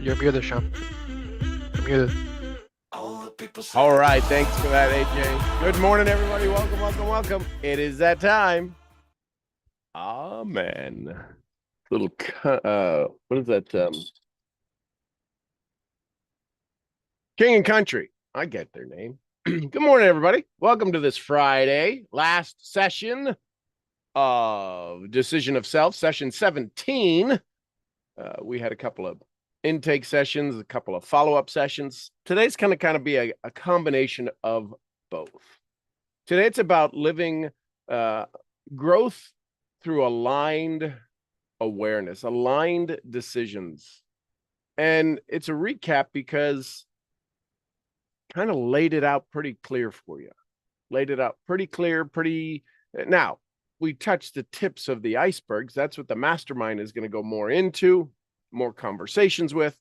You're muted, Sean. You're muted. All right. Thanks for that, AJ. Good morning, everybody. Welcome, welcome, welcome. It is that time. Oh, man. Little, what is that? King and Country. I get their name. Good morning, everybody. Welcome to this Friday, last session of Decision of Self, session 17. We had a couple of intake sessions, a couple of follow-up sessions. Today's going to kind of be a combination of both. Today, it's about living growth through aligned awareness, aligned decisions. And it's a recap because kind of laid it out pretty clear for you. Laid it out pretty clear, now, we touched the tips of the icebergs. That's what the mastermind is going to go more into, more conversations with.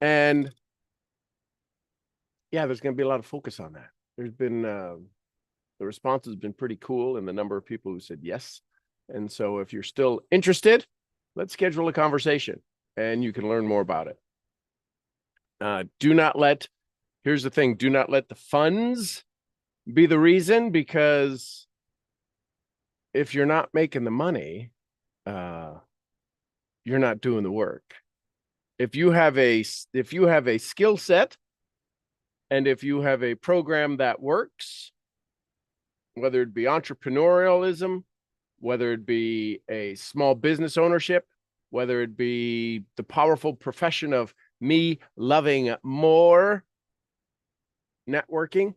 And yeah, there's going to be a lot of focus on that. There's been, the response has been pretty cool, and the number of people who said yes. And so if you're still interested, let's schedule a conversation and you can learn more about it. Here's the thing, do not let the funds be the reason, because if you're not making the money, you're not doing the work. If you have a skill set, and if you have a program that works, whether it be entrepreneurialism, whether it be a small business ownership, whether it be the powerful profession of me loving more, networking,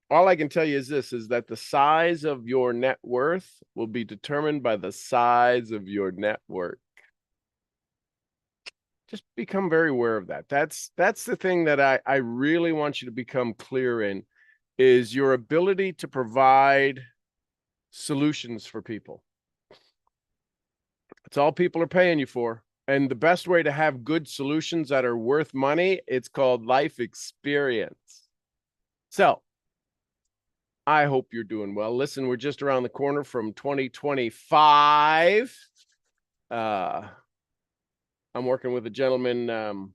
all I can tell you is this, is that the size of your net worth will be determined by the size of your network. Just become very aware of that. That's the thing that I really want you to become clear in, is your ability to provide solutions for people. That's all people are paying you for. And the best way to have good solutions that are worth money, it's called life experience. So I hope you're doing well. Listen, we're just around the corner from 2025. I'm working with a gentleman,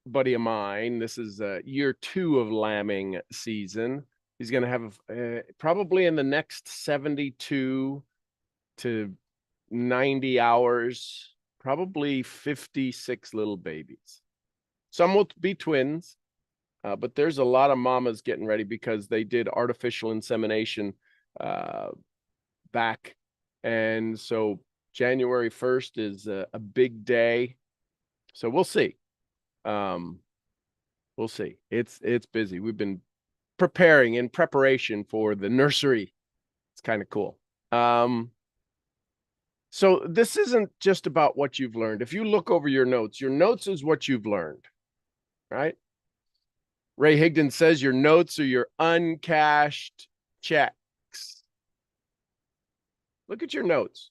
buddy of mine. This is year 2 of lambing season. He's going to have probably in the next 72 to 90 hours, probably 56 little babies. Some will be twins, but there's a lot of mamas getting ready because they did artificial insemination back. And so January 1st is a big day. So we'll see. We'll see. It's busy. We've been preparing in preparation for the nursery. It's kind of cool. So this isn't just about what you've learned. If you look over your notes is what you've learned, right? Ray Higdon says your notes are your uncashed checks. Look at your notes.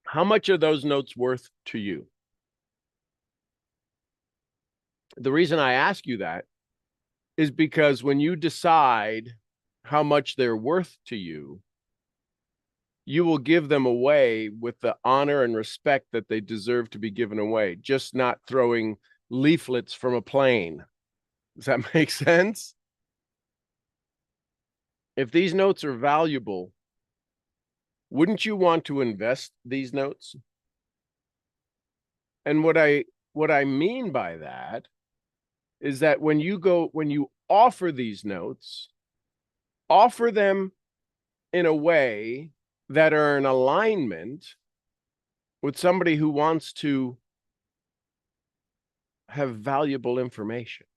How much are those notes worth to you? The reason I ask you that is because when you decide how much they're worth to you, you will give them away with the honor and respect that they deserve to be given away, just not throwing leaflets from a plane. Does that make sense? If these notes are valuable, wouldn't you want to invest these notes? And what I mean by that is that when you offer these notes, offer them in a way that are in alignment with somebody who wants to have valuable information.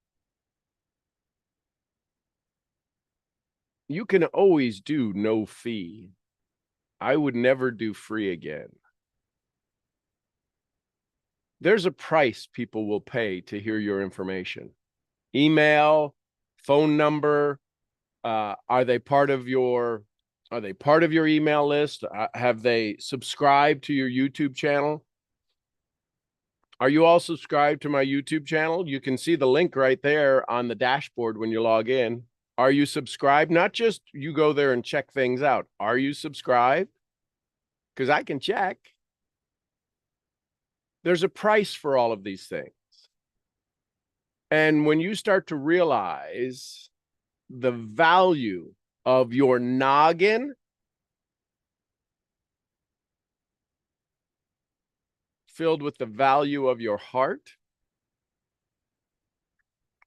You can always do no fee. I would never do free again. There's a price people will pay to hear your information. Email, phone number, are they part of your email list? Have they subscribed to your YouTube channel? Are you all subscribed to my YouTube channel? You can see the link right there on the dashboard when you log in. Are you subscribed? Not just you go there and check things out. Are you subscribed? Because I can check. There's a price for all of these things. And when you start to realize the value of your noggin filled with the value of your heart,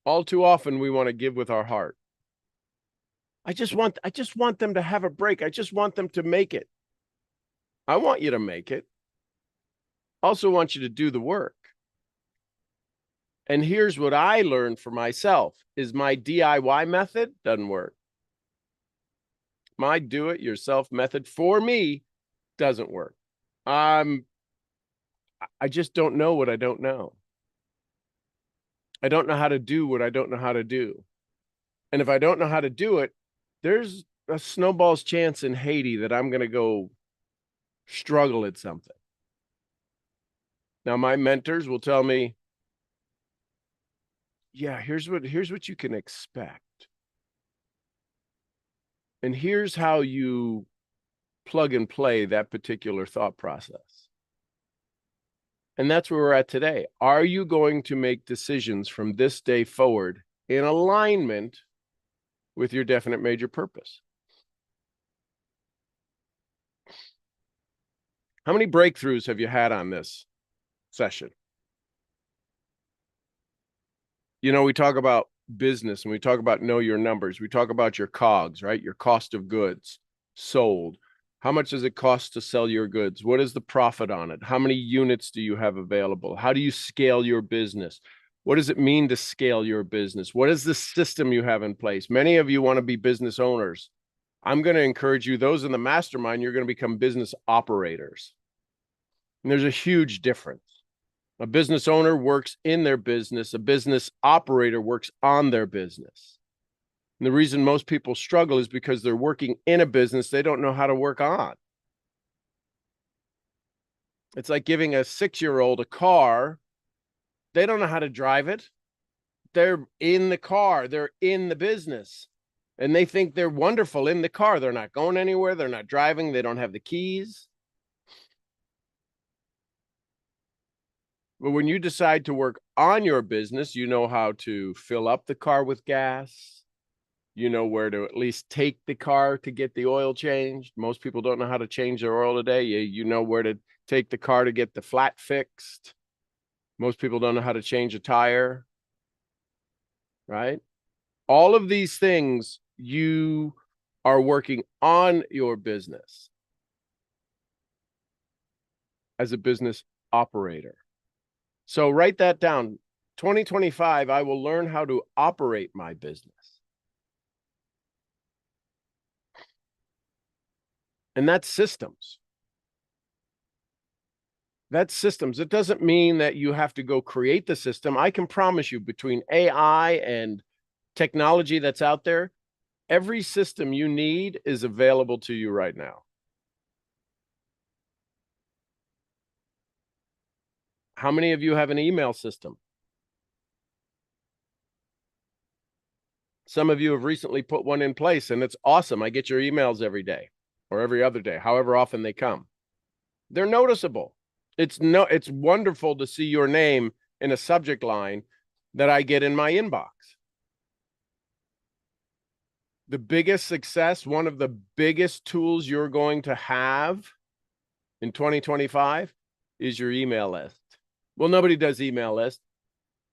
all too often we want to give with our heart. I just want them to have a break. I just want them to make it. I want you to make it. Also want you to do the work. And here's what I learned for myself is my DIY method doesn't work. My do-it-yourself method for me doesn't work. I just don't know what I don't know. I don't know how to do what I don't know how to do. And if I don't know how to do it, there's a snowball's chance in Haiti that I'm going to go struggle at something. Now, my mentors will tell me, yeah, here's what you can expect. And here's how you plug and play that particular thought process. And that's where we're at today. Are you going to make decisions from this day forward in alignment with your definite major purpose? How many breakthroughs have you had on this session? You know, we talk about business and we talk about know your numbers. We talk about your COGS, right? Your cost of goods sold. How much does it cost to sell your goods? What is the profit on it? How many units do you have available? How do you scale your business? What does it mean to scale your business? What is the system you have in place? Many of you want to be business owners. I'm going to encourage you, those in the mastermind, you're going to become business operators. And there's a huge difference. A business owner works in their business. A business operator works on their business. And the reason most people struggle is because they're working in a business they don't know how to work on. It's like giving a 6-year-old a car. They don't know how to drive it. They're in the car. They're in the business. And they think they're wonderful in the car. They're not going anywhere. They're not driving. They don't have the keys. But when you decide to work on your business, you know how to fill up the car with gas. You know where to at least take the car to get the oil changed. Most people don't know how to change their oil today. You know where to take the car to get the flat fixed. Most people don't know how to change a tire, right? All of these things, you are working on your business as a business operator. So write that down. 2025, I will learn how to operate my business. And that's systems. That's systems. It doesn't mean that you have to go create the system. I can promise you, between AI and technology that's out there, every system you need is available to you right now. How many of you have an email system? Some of you have recently put one in place, and it's awesome. I get your emails every day or every other day, however often they come. They're noticeable. It's wonderful to see your name in a subject line that I get in my inbox. The biggest success, one of the biggest tools you're going to have in 2025 is your email list. Well, nobody does email list.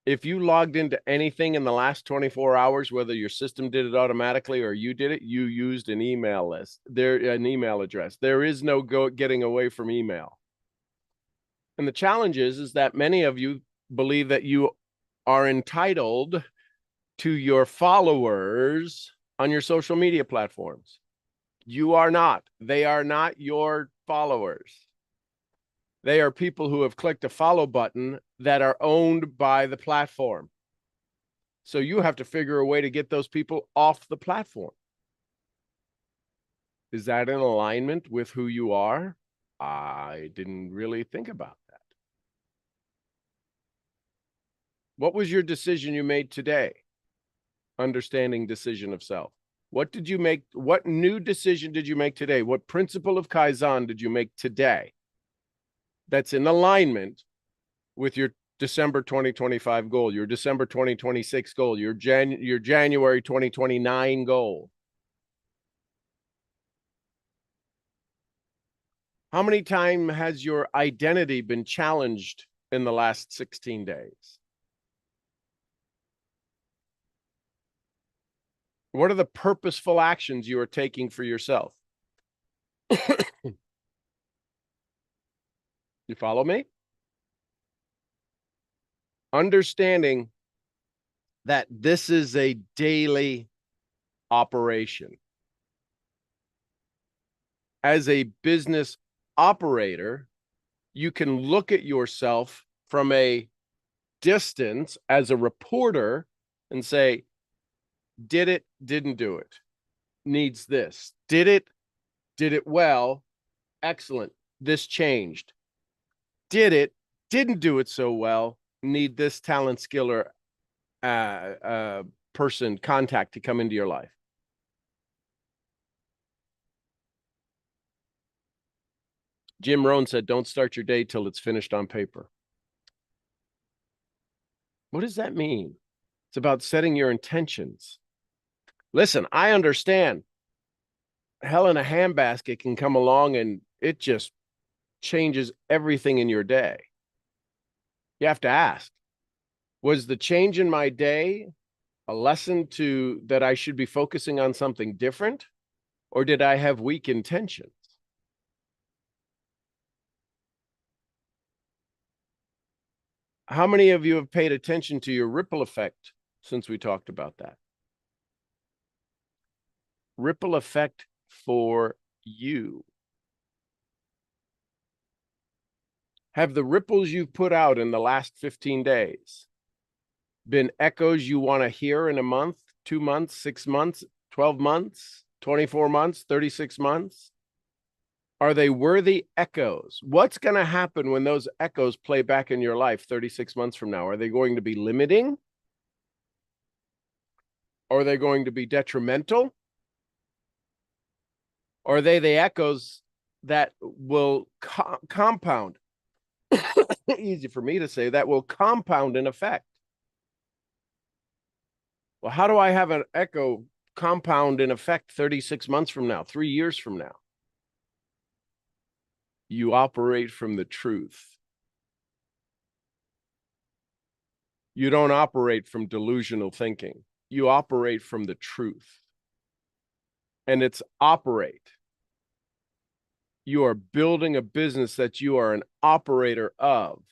If you logged into anything in the last 24 hours, whether your system did it automatically or you did it, you used an email list, an email address. There is no getting away from email. And the challenge is that many of you believe that you are entitled to your followers on your social media platforms. You are not. They are not your followers. They are people who have clicked a follow button that are owned by the platform. So you have to figure a way to get those people off the platform. Is that in alignment with who you are? I didn't really think about that. What was your decision you made today? Understanding decision of self. What did you make? What new decision did you make today? What principle of Kaizen did you make today that's in alignment with your December 2025 goal, your December 2026 goal, your January 2029 goal? How many times has your identity been challenged in the last 16 days? What are the purposeful actions you are taking for yourself? You follow me? Understanding that this is a daily operation. As a business operator, you can look at yourself from a distance as a reporter and say, did it, didn't do it, needs this, did it well, excellent, this changed, did it, didn't do it so well, need this talent, skill, or person, contact to come into your life. Jim Rohn said, don't start your day till it's finished on paper. What does that mean? It's about setting your intentions. Listen, I understand hell in a handbasket can come along and it just changes everything in your day. You have to ask, was the change in my day a lesson that I should be focusing on something different? Or did I have weak intentions? How many of you have paid attention to your ripple effect since we talked about that? Ripple effect for you. Have the ripples you've put out in the last 15 days been echoes you want to hear in a month, 2 months, 6 months, 12 months, 24 months, 36 months? Are they worthy echoes? What's going to happen when those echoes play back in your life 36 months from now? Are they going to be limiting? Are they going to be detrimental? Or are they the echoes that will compound? Easy for me to say, that will compound in effect. Well, how do I have an echo compound in effect 36 months from now, 3 years from now? You operate from the truth. You don't operate from delusional thinking. You operate from the truth. And it's operate. You are building a business that you are an operator of,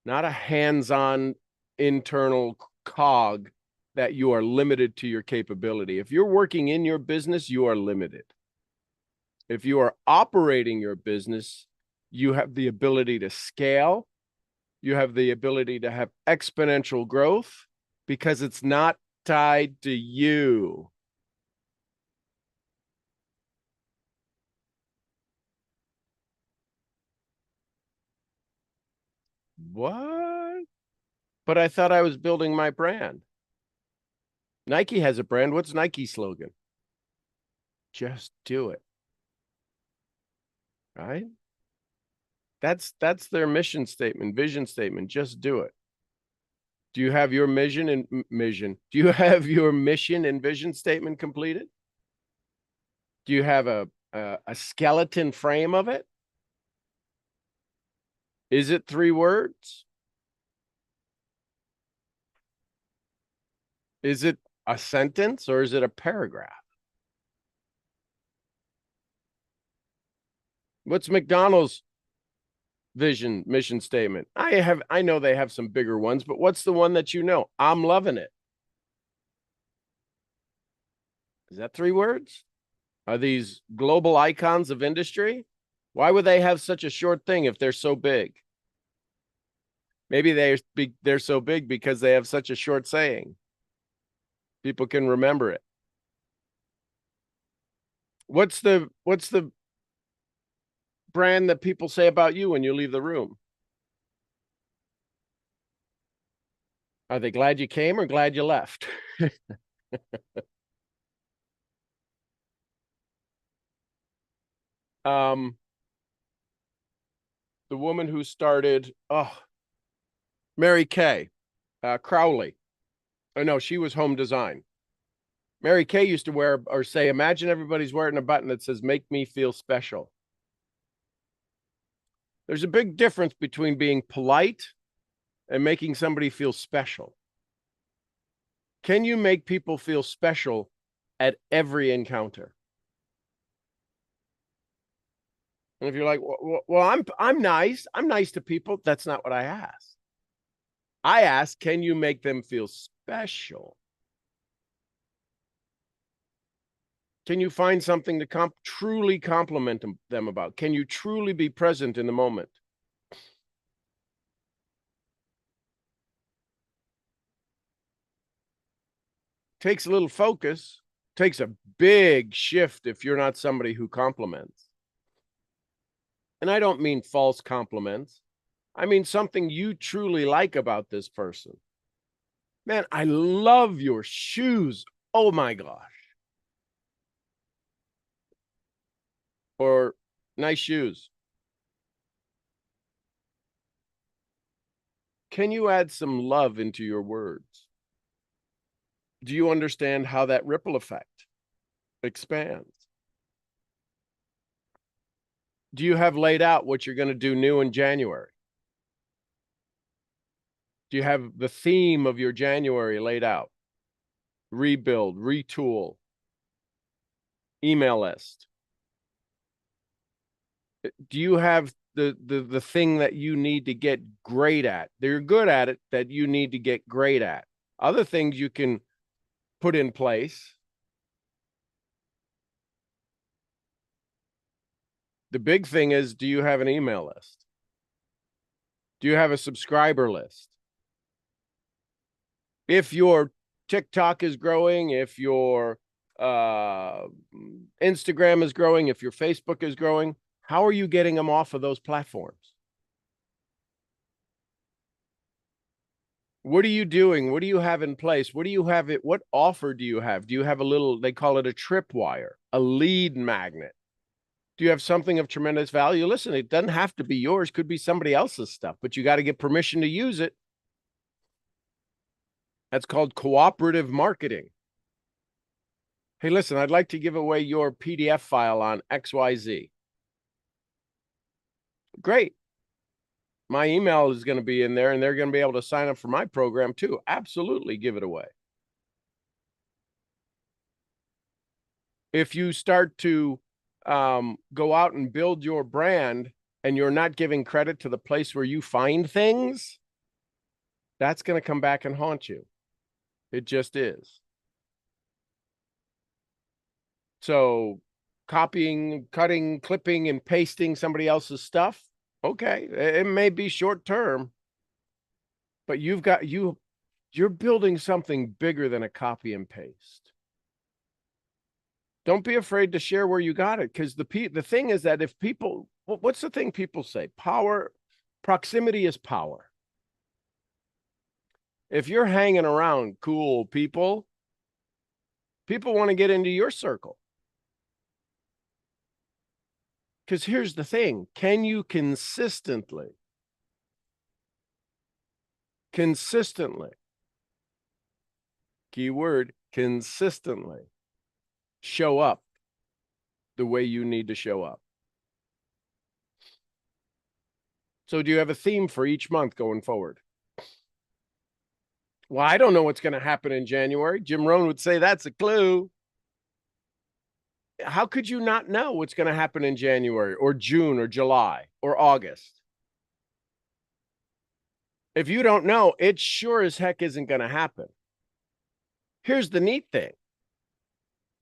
not a hands-on internal cog that you are limited to your capability. If you're working in your business, you are limited. If you are operating your business, you have the ability to scale. You have the ability to have exponential growth because it's not tied to you. What? But I thought I was building my brand. Nike has a brand. What's Nike's slogan? Just do it. Right? That's their mission statement, vision statement. Just do it. Do you have your mission and mission? Do you have your mission and vision statement completed? Do you have a skeleton frame of it? Is it 3 words? Is it a sentence or is it a paragraph? What's McDonald's vision mission statement? I know they have some bigger ones, but what's the one that you know? I'm loving it. Is that 3 words? Are these global icons of industry? Why would they have such a short thing if they're so big? Maybe they're so big because they have such a short saying. People can remember it. What's the brand that people say about you when you leave the room? Are they glad you came or glad you left? the woman who started, Mary Kay Crowley. Oh, no, she was home design. Mary Kay used to wear or say, imagine everybody's wearing a button that says, make me feel special. There's a big difference between being polite and making somebody feel special. Can you make people feel special at every encounter? And if you're like, well, I'm nice. I'm nice to people. That's not what I asked. I asked, can you make them feel special? Can you find something to truly compliment them about? Can you truly be present in the moment? Takes a little focus, takes a big shift if you're not somebody who compliments. And I don't mean false compliments. I mean something you truly like about this person. Man, I love your shoes. Oh my gosh. Or nice shoes. Can you add some love into your words? Do you understand how that ripple effect expands? Do you have laid out what you're going to do new in January? Do you have the theme of your January laid out? Rebuild, retool, email list. Do you have the thing that you need to get great at? They're good at it that you need to get great at. Other things you can put in place. The big thing is, do you have an email list? Do you have a subscriber list? If your TikTok is growing, if your Instagram is growing, if your Facebook is growing, how are you getting them off of those platforms? What are you doing? What do you have in place? What do you have it? What offer do you have? Do you have a little, they call it a tripwire, a lead magnet? Do you have something of tremendous value? Listen, it doesn't have to be yours, could be somebody else's stuff, but you got to get permission to use it. That's called cooperative marketing. Hey, listen, I'd like to give away your PDF file on XYZ. Great. My email is going to be in there and they're going to be able to sign up for my program too. Absolutely give it away. If you start to go out and build your brand and you're not giving credit to the place where you find things, that's going to come back and haunt you. It just is. So copying, cutting, clipping, and pasting somebody else's stuff, okay, it may be short term, but you're building something bigger than a copy and paste. Don't be afraid to share where you got it, because the thing is that if people, what's the thing people say? Proximity is power. If you're hanging around cool people, people want to get into your circle. Because here's the thing, can you consistently, keyword, consistently show up the way you need to show up? So do you have a theme for each month going forward? Well, I don't know what's going to happen in January. Jim Rohn would say that's a clue. How could you not know what's going to happen in January or June or July or August? If you don't know, it sure as heck isn't going to happen. Here's the neat thing.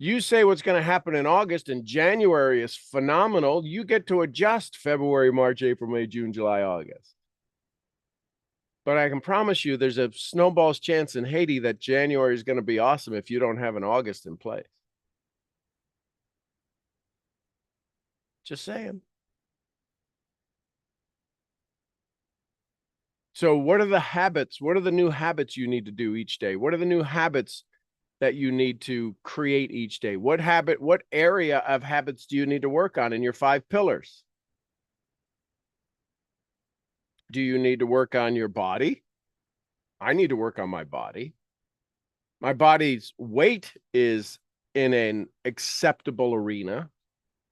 You say what's going to happen in August and January is phenomenal. You get to adjust February, March, April, May, June, July, August. But I can promise you there's a snowball's chance in Haiti that January is going to be awesome if you don't have an August in place. Just saying. So what are the habits? What are the new habits you need to do each day? What are the new habits that you need to create each day? What area of habits do you need to work on in your 5 pillars? Do you need to work on your body? I need to work on my body. My body's weight is in an acceptable arena.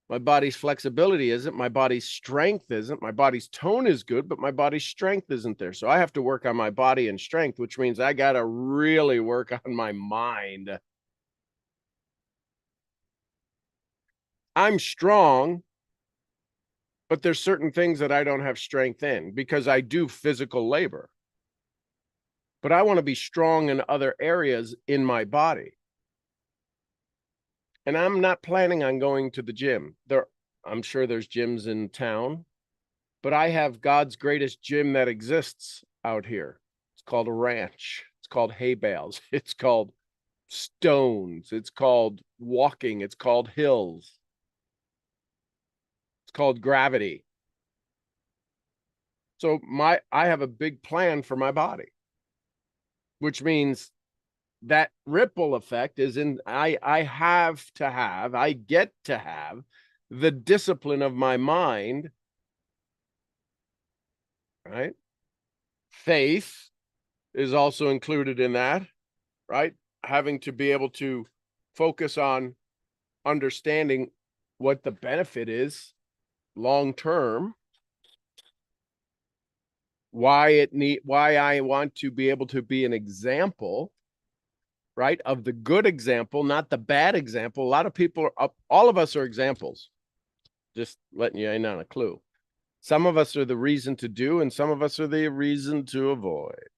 My body's flexibility isn't. My body's strength isn't. My body's tone is good, but my body's strength isn't there. So I have to work on my body and strength, which means I got to really work on my mind. I'm strong, but there's certain things that I don't have strength in because I do physical labor. But I want to be strong in other areas in my body. And I'm not planning on going to the gym. I'm sure there's gyms in town, but I have God's greatest gym that exists out here. It's called a ranch. It's called hay bales. It's called stones. It's called walking. It's called hills. It's called gravity. So I have a big plan for my body, which means that ripple effect is I get to have the discipline of my mind, right? Faith is also included in that, right? Having to be able to focus on understanding what the benefit is long term, why I want to be able to be an example, right, of the good example, not the bad example. A lot of people all of us are examples. Just letting you in on a clue. Some of us are the reason to do, and some of us are the reason to avoid.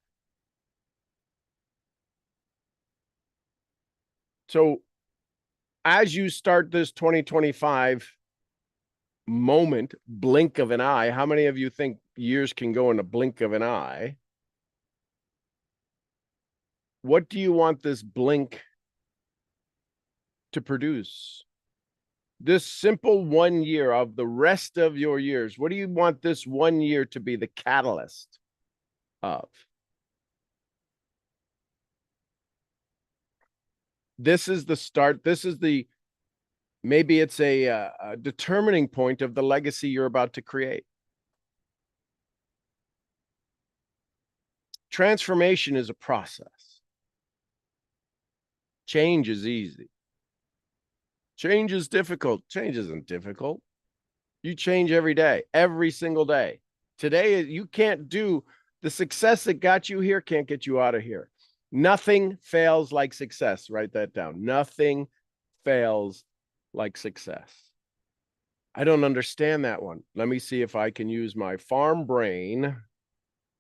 So as you start this 2025 moment, blink of an eye, how many of you think years can go in a blink of an eye? What do you want this blink to produce? This simple 1 year of the rest of your years, what do you want this 1 year to be the catalyst of? This is the start. This is maybe it's a determining point of the legacy you're about to create. Transformation is a process. Change is easy. Change is difficult. Change isn't difficult. You change every day, every single day. Today, you can't do the success that got you here, can't get you out of here. Nothing fails like success. Write that down. Nothing fails like success. I don't understand that one. Let me see if I can use my farm brain,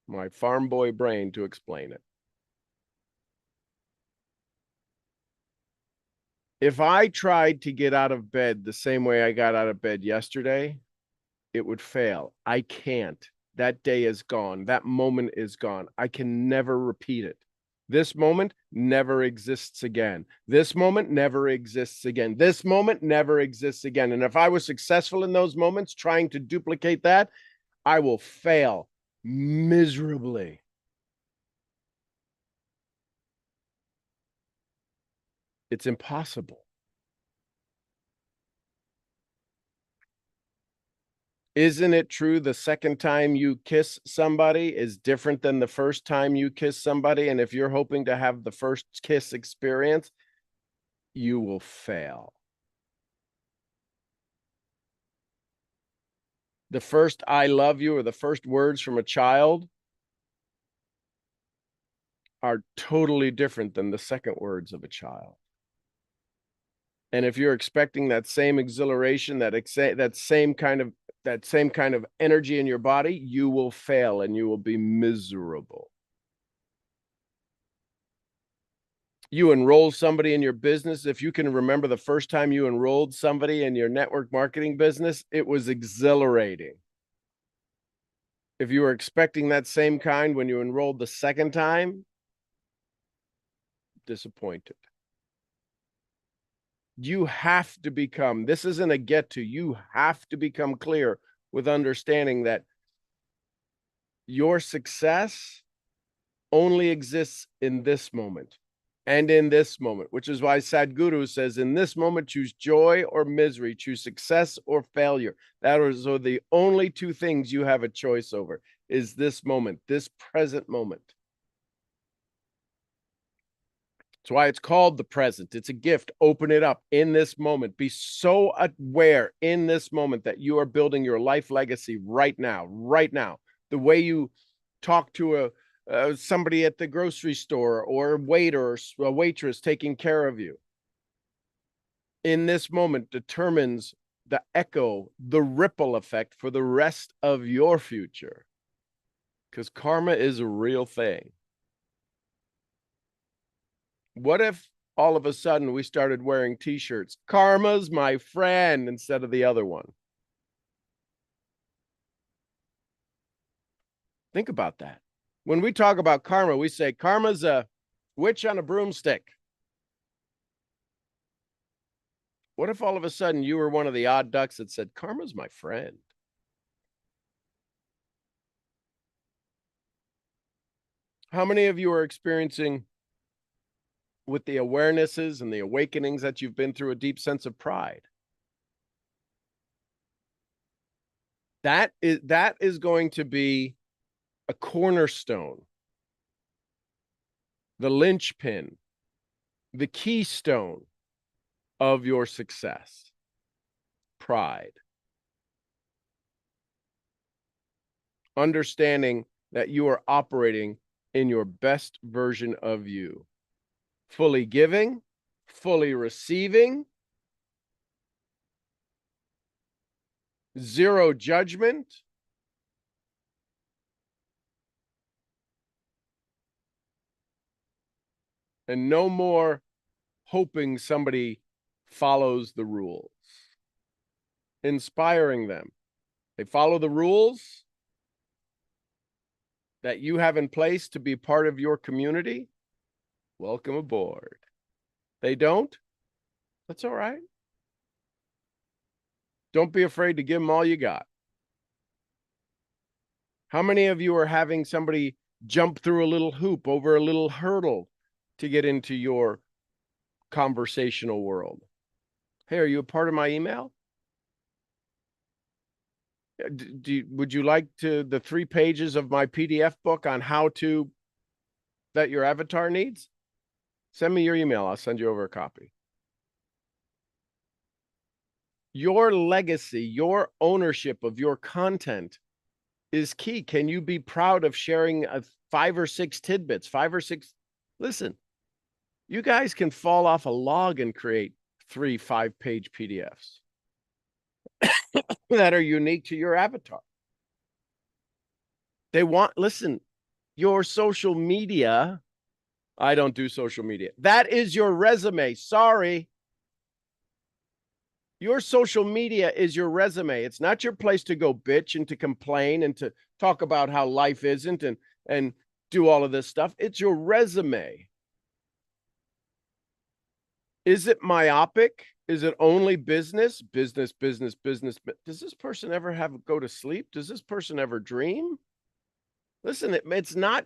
my farm boy brain to explain it. If I tried to get out of bed the same way I got out of bed yesterday, it would fail. I can't. That day is gone. That moment is gone. I can never repeat it. This moment never exists again. This moment never exists again. This moment never exists again. And if I was successful in those moments trying to duplicate that, I will fail miserably. It's impossible. Isn't it true the second time you kiss somebody is different than the first time you kiss somebody? And if you're hoping to have the first kiss experience, you will fail. The first I love you or the first words from a child are totally different than the second words of a child. And if you're expecting that same exhilaration, that same kind of energy in your body, you will fail and you will be miserable. You enroll somebody in your business. If you can remember the first time you enrolled somebody in your network marketing business, it was exhilarating. If you were expecting that same kind when you enrolled the second time, disappointed. You have to become, this isn't a get to, you have to become clear with understanding that your success only exists in this moment and in this moment, which is why Sadhguru says, in this moment, choose joy or misery, choose success or failure. That are the only two things you have a choice over. is this moment, this present moment. That's why it's called the present. It's a gift. Open it up in this moment. Be so aware in this moment that you are building your life legacy right now, right now. The way you talk to somebody at the grocery store or a waiter or a waitress taking care of you in this moment determines the echo, the ripple effect for the rest of your future. Because karma is a real thing. What if all of a sudden we started wearing t-shirts, "Karma's my friend," instead of the other one? Think about that. When we talk about karma, we say karma's a witch on a broomstick. What if all of a sudden you were one of the odd ducks that said, "Karma's my friend"? How many of you are experiencing, with the awarenesses and the awakenings that you've been through, a deep sense of pride? That is going to be a cornerstone, the linchpin, the keystone of your success. Pride. Understanding that you are operating in your best version of you, fully giving, fully receiving, zero judgment, and no more hoping somebody follows the rules. Inspiring them. They follow the rules that you have in place to be part of your community. Welcome aboard. They don't? That's all right. Don't be afraid to give them all you got. How many of you are having somebody jump through a little hoop over a little hurdle to get into your conversational world? Hey, are you a part of my email? Would you like the 3 pages of my PDF book on how to that your avatar needs? Send me your email. I'll send you over a copy. Your legacy, your ownership of your content is key. Can you be proud of sharing 5 or 6 tidbits, 5 or 6? Listen, you guys can fall off a log and create 3 5-page PDFs that are unique to your avatar. Listen, your social media, I don't do social media. That is your resume. Sorry. Your social media is your resume. It's not your place to go bitch and to complain and to talk about how life isn't and do all of this stuff. It's your resume. Is it myopic? Is it only business? Business, business, business. Does this person ever go to sleep? Does this person ever dream? Listen, it's not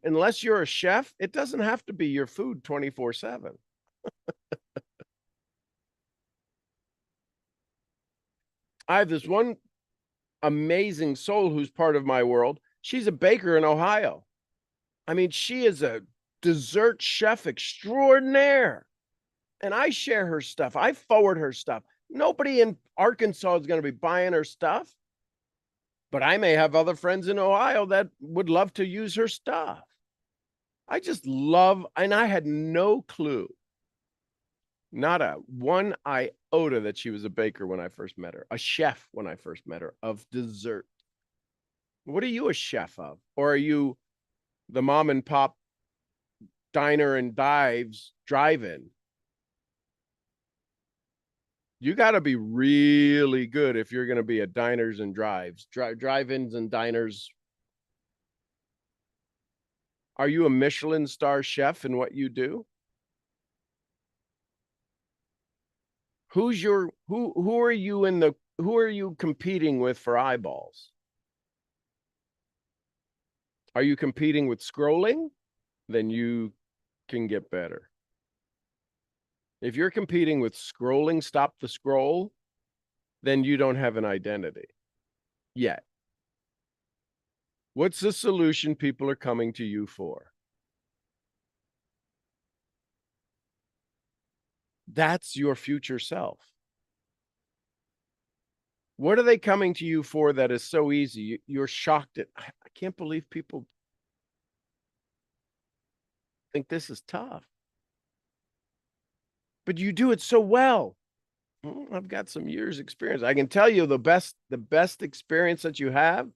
unless you're a chef, it doesn't have to be your food 24/7. I have this one amazing soul who's part of my world. She's a baker in Ohio. I mean, she is a dessert chef extraordinaire. And I share her stuff. I forward her stuff. Nobody in Arkansas is going to be buying her stuff. But I may have other friends in Ohio that would love to use her stuff. I just love, and I had no clue, not a 1 iota, that she was a baker when I first met her, a chef when I first met her of dessert. What are you a chef of? Or are you the mom and pop diner and dives drive-in? You got to be really good if you're going to be a diners and drive-ins and diners. Are you a Michelin star chef in what you do? Who are you who are you competing with for eyeballs? Are you competing with scrolling? Then you can get better. If you're competing with scrolling, stop the scroll, then you don't have an identity yet. What's the solution people are coming to you for? That's your future self. What are they coming to you for that is so easy? You're shocked at, I can't believe people think this is tough. But you do it so well. I've got some years experience. I can tell you the best experience that you have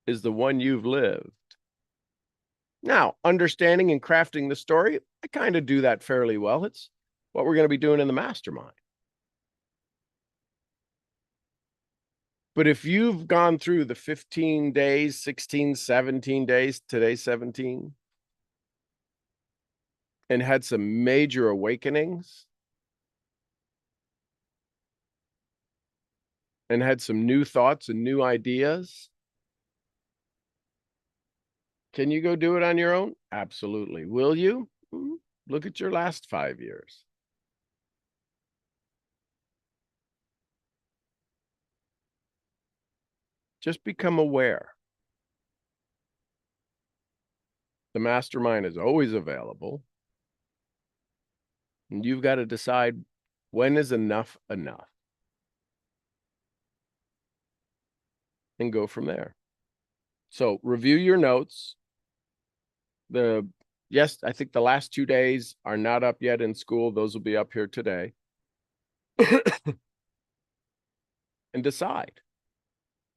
is the one you've lived. Now, understanding and crafting the story, I kind of do that fairly well. It's what we're going to be doing in the mastermind. But if you've gone through the 15 days, 16, 17 days, today 17, and had some major awakenings and had some new thoughts and new ideas, can you go do it on your own? Absolutely. Will you? Look at your last 5 years. Just become aware. The mastermind is always available. And you've got to decide when is enough enough. And go from there. So review your notes. Yes, I think the last 2 days are not up yet in school. Those will be up here today. And decide.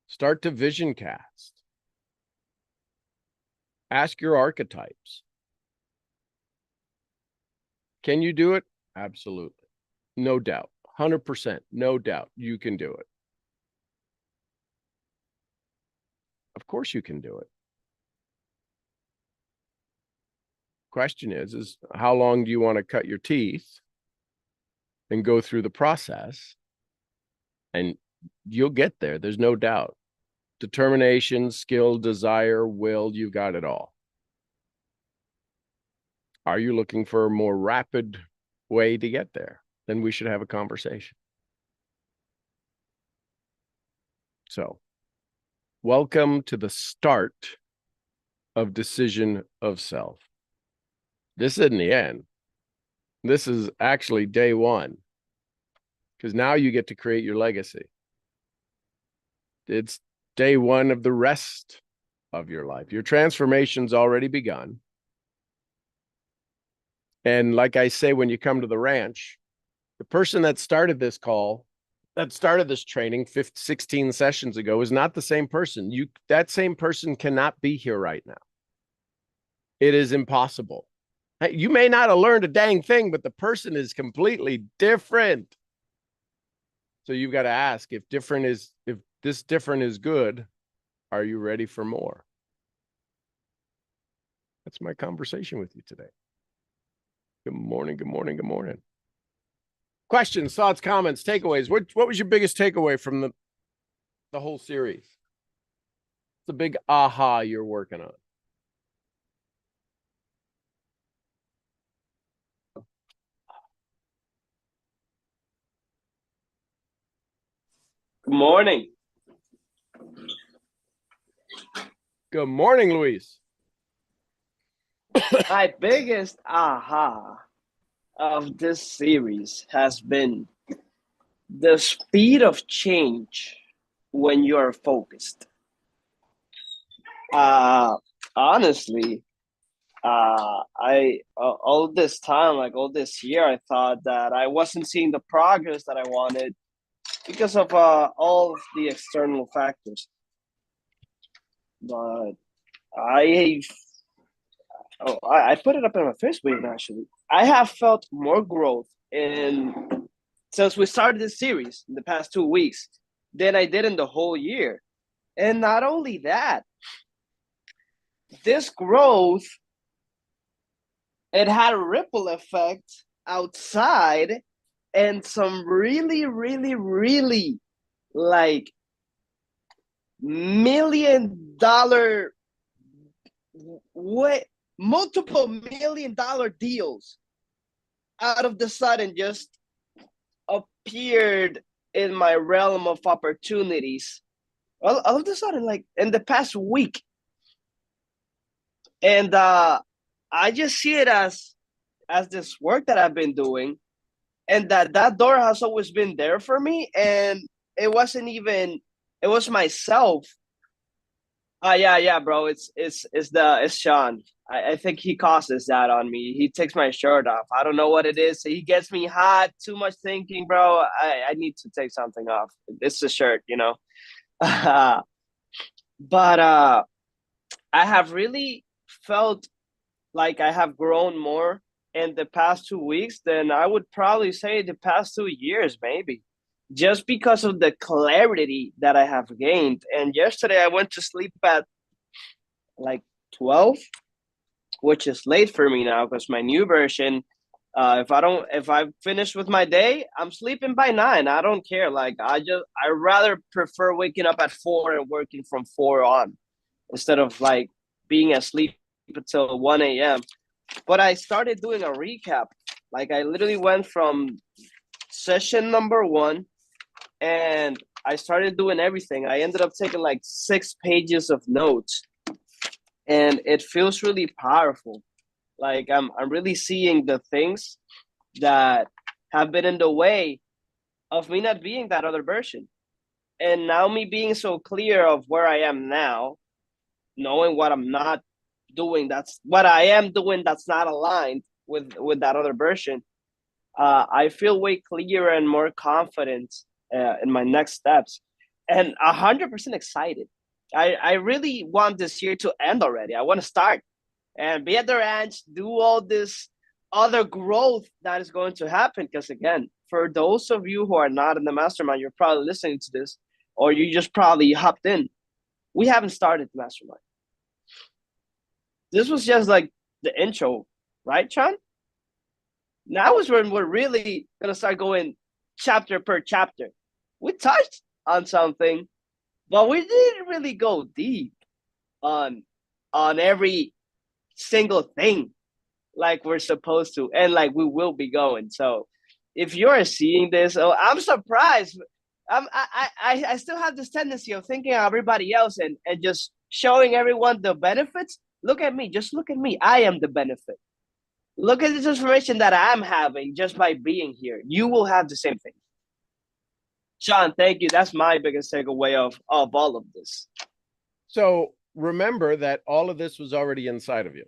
Start to vision cast. Ask your archetypes. Can you do it? Absolutely. No doubt. 100%. No doubt. You can do it. Of course you can do it. Question is how long do you want to cut your teeth and go through the process? And you'll get there. There's no doubt. Determination, skill, desire, will, you've got it all. Are you looking for a more rapid way to get there? Then we should have a conversation. So, welcome to the start of Decision of Self. This isn't the end. This is actually day one, because now you get to create your legacy. It's day one of the rest of your life. Your transformation's already begun. And like I say, when you come to the ranch, the person that started this call, that started this training 16 sessions ago is not the same person. That same person cannot be here right now. It is impossible. You may not have learned a dang thing, but the person is completely different. So you've got to ask if this different is good, are you ready for more? That's my conversation with you today. Good morning, good morning, good morning. Questions, thoughts, comments, takeaways. What was your biggest takeaway from the whole series? It's a big aha you're working on. Good morning. Good morning, Luis. My biggest aha of this series has been the speed of change when you're focused. Honestly, I all this time, like all this year, I thought that I wasn't seeing the progress that I wanted because of all of the external factors. But I put it up in my Facebook actually. I have felt more growth since we started this series in the past 2 weeks than I did in the whole year. And not only that, this growth, it had a ripple effect outside and some really, really, really like multiple $1 million deals out of the sudden just appeared in my realm of opportunities. All of a sudden, like in the past week, And I just see it as this work that I've been doing, and that door has always been there for me. And it wasn't even, it was myself. Yeah, bro. It's Sean. I think he causes that on me. He takes my shirt off. I don't know what it is. He gets me hot. Too much thinking, bro. I need to take something off. It's a shirt, you know. But I have really felt like I have grown more in the past 2 weeks than I would probably say the past 2 years, maybe. Just because of the clarity that I have gained. And yesterday I went to sleep at like 12, which is late for me now because my new version, if I finish with my day, I'm sleeping by 9. I don't care. Like I rather prefer waking up at 4 and working from 4 on instead of like being asleep until 1 a.m. But I started doing a recap. Like I literally went from session number 1 and I started doing everything. I ended up taking like 6 pages of notes, and it feels really powerful. Like I'm really seeing the things that have been in the way of me not being that other version. And now me being so clear of where I am now, knowing what I'm not doing, that's what I am doing that's not aligned with that other version. I feel way clearer and more confident in my next steps, and 100% excited. I really want this year to end already. I want to start and be at the ranch, do all this other growth that is going to happen. Because again, for those of you who are not in the mastermind, you're probably listening to this, or you just probably hopped in. We haven't started the mastermind. This was just like the intro, right, Sean? Now is when we're really gonna start going chapter per chapter. We touched on something, but we didn't really go deep on every single thing like we're supposed to, and like we will be going. So if you're seeing this, oh, I'm surprised. I still have this tendency of thinking of everybody else and just showing everyone the benefits. Look at me, just look at me. I am the benefit. Look at the transformation that I'm having just by being here. You will have the same thing. Sean, thank you. That's my biggest takeaway of all of this. So remember that all of this was already inside of you.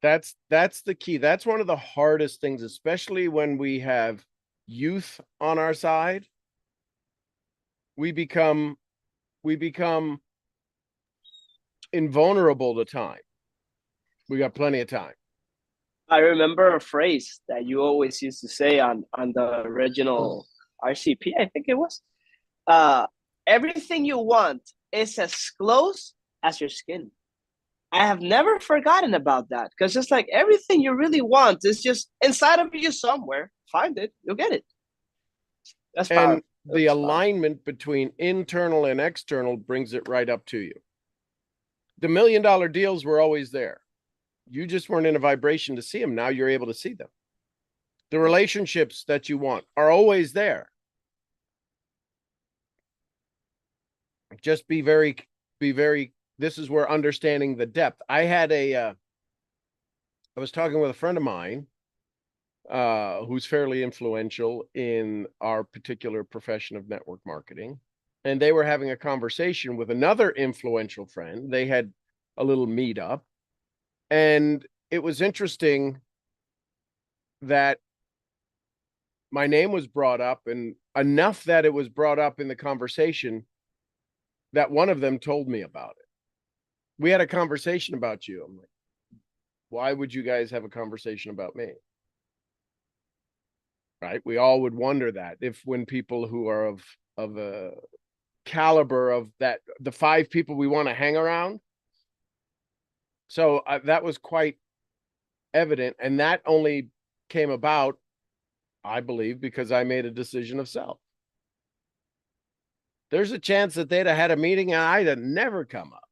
That's the key. That's one of the hardest things, especially when we have youth on our side. We become invulnerable to time. We got plenty of time. I remember a phrase that you always used to say on the original RCP, I think it was. Everything you want is as close as your skin. I have never forgotten about that, because it's like everything you really want is just inside of you somewhere. Find it, you'll get it. That's powerful. And the alignment between internal and external brings it right up to you. The $1 million deals were always there. You just weren't in a vibration to see them. Now you're able to see them. The relationships that you want are always there. Just be very, this is where understanding the depth. I was talking with a friend of mine who's fairly influential in our particular profession of network marketing. And they were having a conversation with another influential friend. They had a little meetup. And it was interesting that my name was brought up, and enough that it was brought up in the conversation that one of them told me about it. We had a conversation about you. I'm like, why would you guys have a conversation about me? Right? We all would wonder that if when people who are of a caliber of that, the 5 people we want to hang around. So that was quite evident. And that only came about, I believe, because I made a decision of self. There's a chance that they'd have had a meeting and I'd have never come up.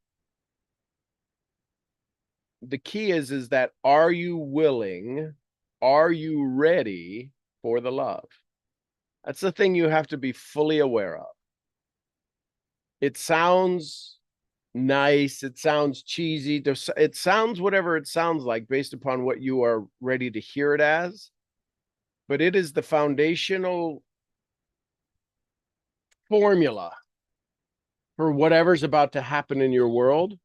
The key is that, are you willing? Are you ready for the love? That's the thing you have to be fully aware of. It sounds nice. It sounds cheesy. It sounds whatever it sounds like based upon what you are ready to hear it as. But it is the foundational formula for whatever's about to happen in your world,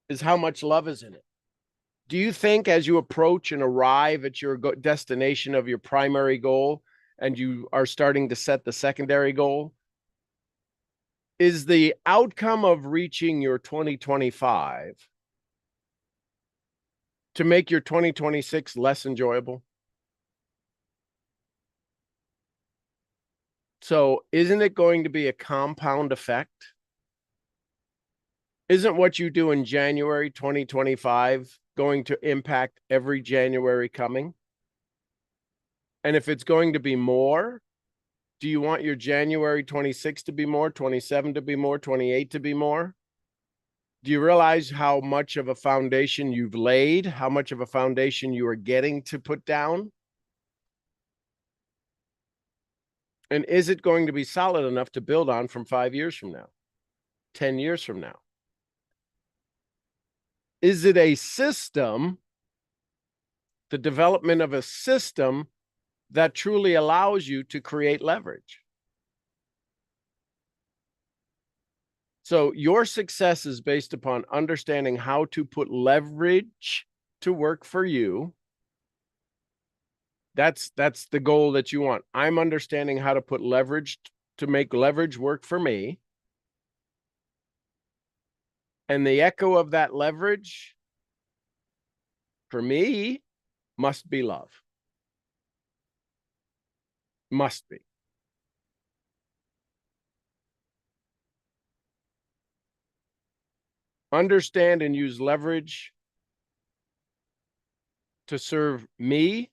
is how much love is in it. Do you think as you approach and arrive at your destination of your primary goal, and you are starting to set the secondary goal, is the outcome of reaching your 2025 to make your 2026 less enjoyable? So isn't it going to be a compound effect? Isn't what you do in January 2025 going to impact every January coming? And if it's going to be more, do you want your January 26 to be more, 27 to be more, 28 to be more? Do you realize how much of a foundation you've laid, how much of a foundation you are getting to put down? And is it going to be solid enough to build on from 5 years from now, 10 years from now? Is it a system, the development of a system that truly allows you to create leverage? So your success is based upon understanding how to put leverage to work for you. That's the goal that you want. I'm understanding how to put leverage to make leverage work for me. And the echo of that leverage for me must be love. Must be. Understand and use leverage to serve me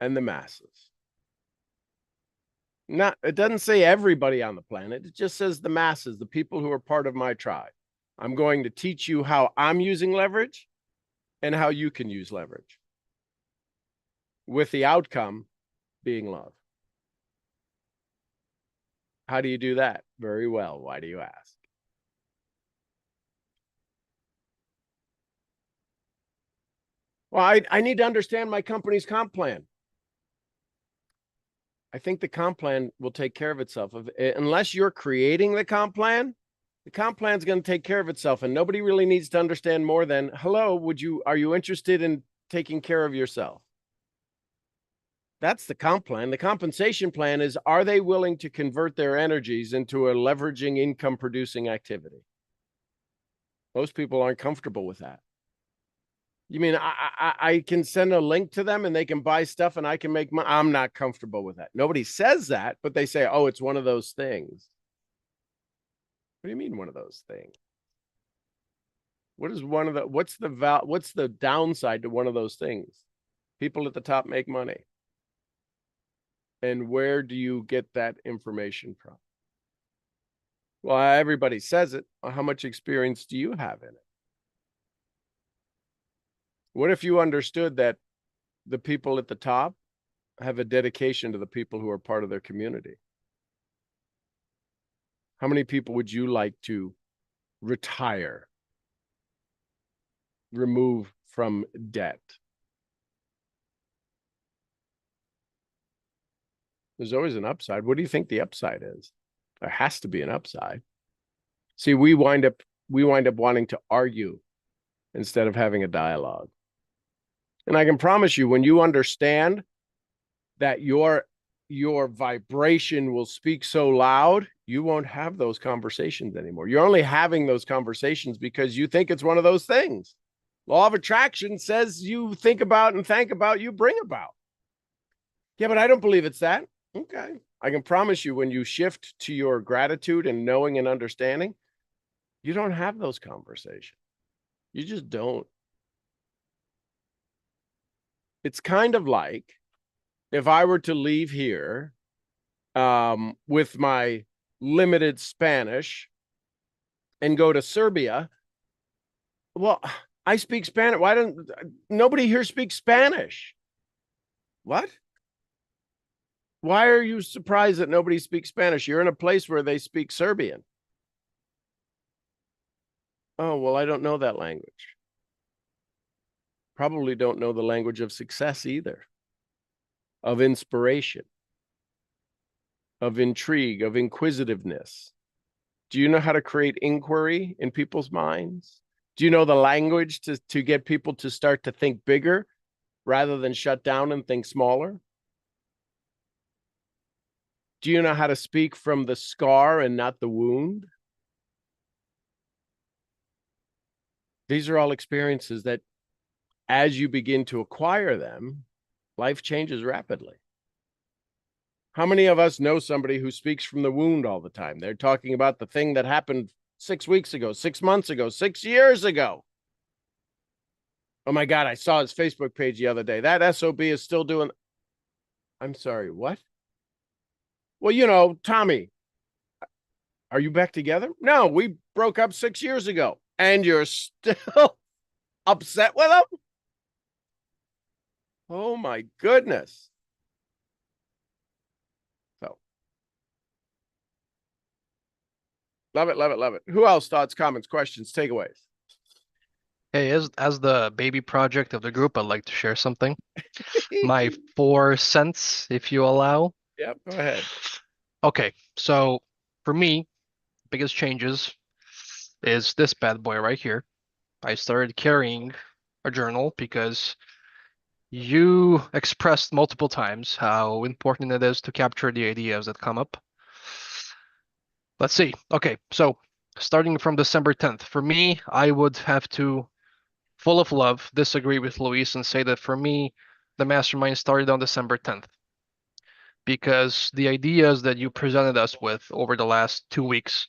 and the masses. It doesn't say everybody on the planet. It just says the masses, the people who are part of my tribe. I'm going to teach you how I'm using leverage and how you can use leverage, with the outcome being love. How do you do that? Very well. Why do you ask? Well, I need to understand my company's comp plan. I think the comp plan will take care of itself. Unless you're creating the comp plan is going to take care of itself, and nobody really needs to understand more than, hello, are you interested in taking care of yourself? That's the comp plan. The compensation plan is, are they willing to convert their energies into a leveraging income producing activity? Most people aren't comfortable with that. You mean I can send a link to them and they can buy stuff and I can make money? I'm not comfortable with that. Nobody says that, but they say, oh, it's one of those things. What do you mean one of those things? What's the downside to one of those things? People at the top make money. And where do you get that information from? Well, everybody says it. How much experience do you have in it? What if you understood that the people at the top have a dedication to the people who are part of their community? How many people would you like to retire, remove from debt? There's always an upside. What do you think the upside is? There has to be an upside. See, we wind up wanting to argue instead of having a dialogue. And I can promise you, when you understand that your vibration will speak so loud, you won't have those conversations anymore. You're only having those conversations because you think it's one of those things. Law of attraction says you think about and think about, you bring about. Yeah, but I don't believe it's that. Okay. I can promise you, when you shift to your gratitude and knowing and understanding, you don't have those conversations. You just don't. It's kind of like if I were to leave here with my limited Spanish and go to Serbia. Well, I speak Spanish. Nobody here speaks Spanish? What? Why are you surprised that nobody speaks Spanish? You're in a place where they speak Serbian. Oh, well, I don't know that language. Probably don't know the language of success either, of inspiration, of intrigue, of inquisitiveness. Do you know how to create inquiry in people's minds? Do you know the language to get people to start to think bigger rather than shut down and think smaller? Do you know how to speak from the scar and not the wound? These are all experiences that, as you begin to acquire them, life changes rapidly. How many of us know somebody who speaks from the wound all the time? They're talking about the thing that happened 6 weeks ago, 6 months ago, 6 years ago. Oh my God, I saw his Facebook page the other day. That SOB is still doing. I'm sorry, what? Well, Tommy, are you back together? No, we broke up 6 years ago. And you're still upset with him? Oh my goodness. So love it, love it, love it. Who else? Thoughts, comments, questions, takeaways? Hey, as the baby project of the group, I'd like to share something. My 4 cents, if you allow. Yep, go ahead. Okay, so for me, biggest changes is this bad boy right here. I started carrying a journal because you expressed multiple times how important it is to capture the ideas that come up. Let's see. Okay, so starting from December 10th, for me, I would have to, full of love, disagree with Luis and say that for me, the mastermind started on December 10th because the ideas that you presented us with over the last 2 weeks,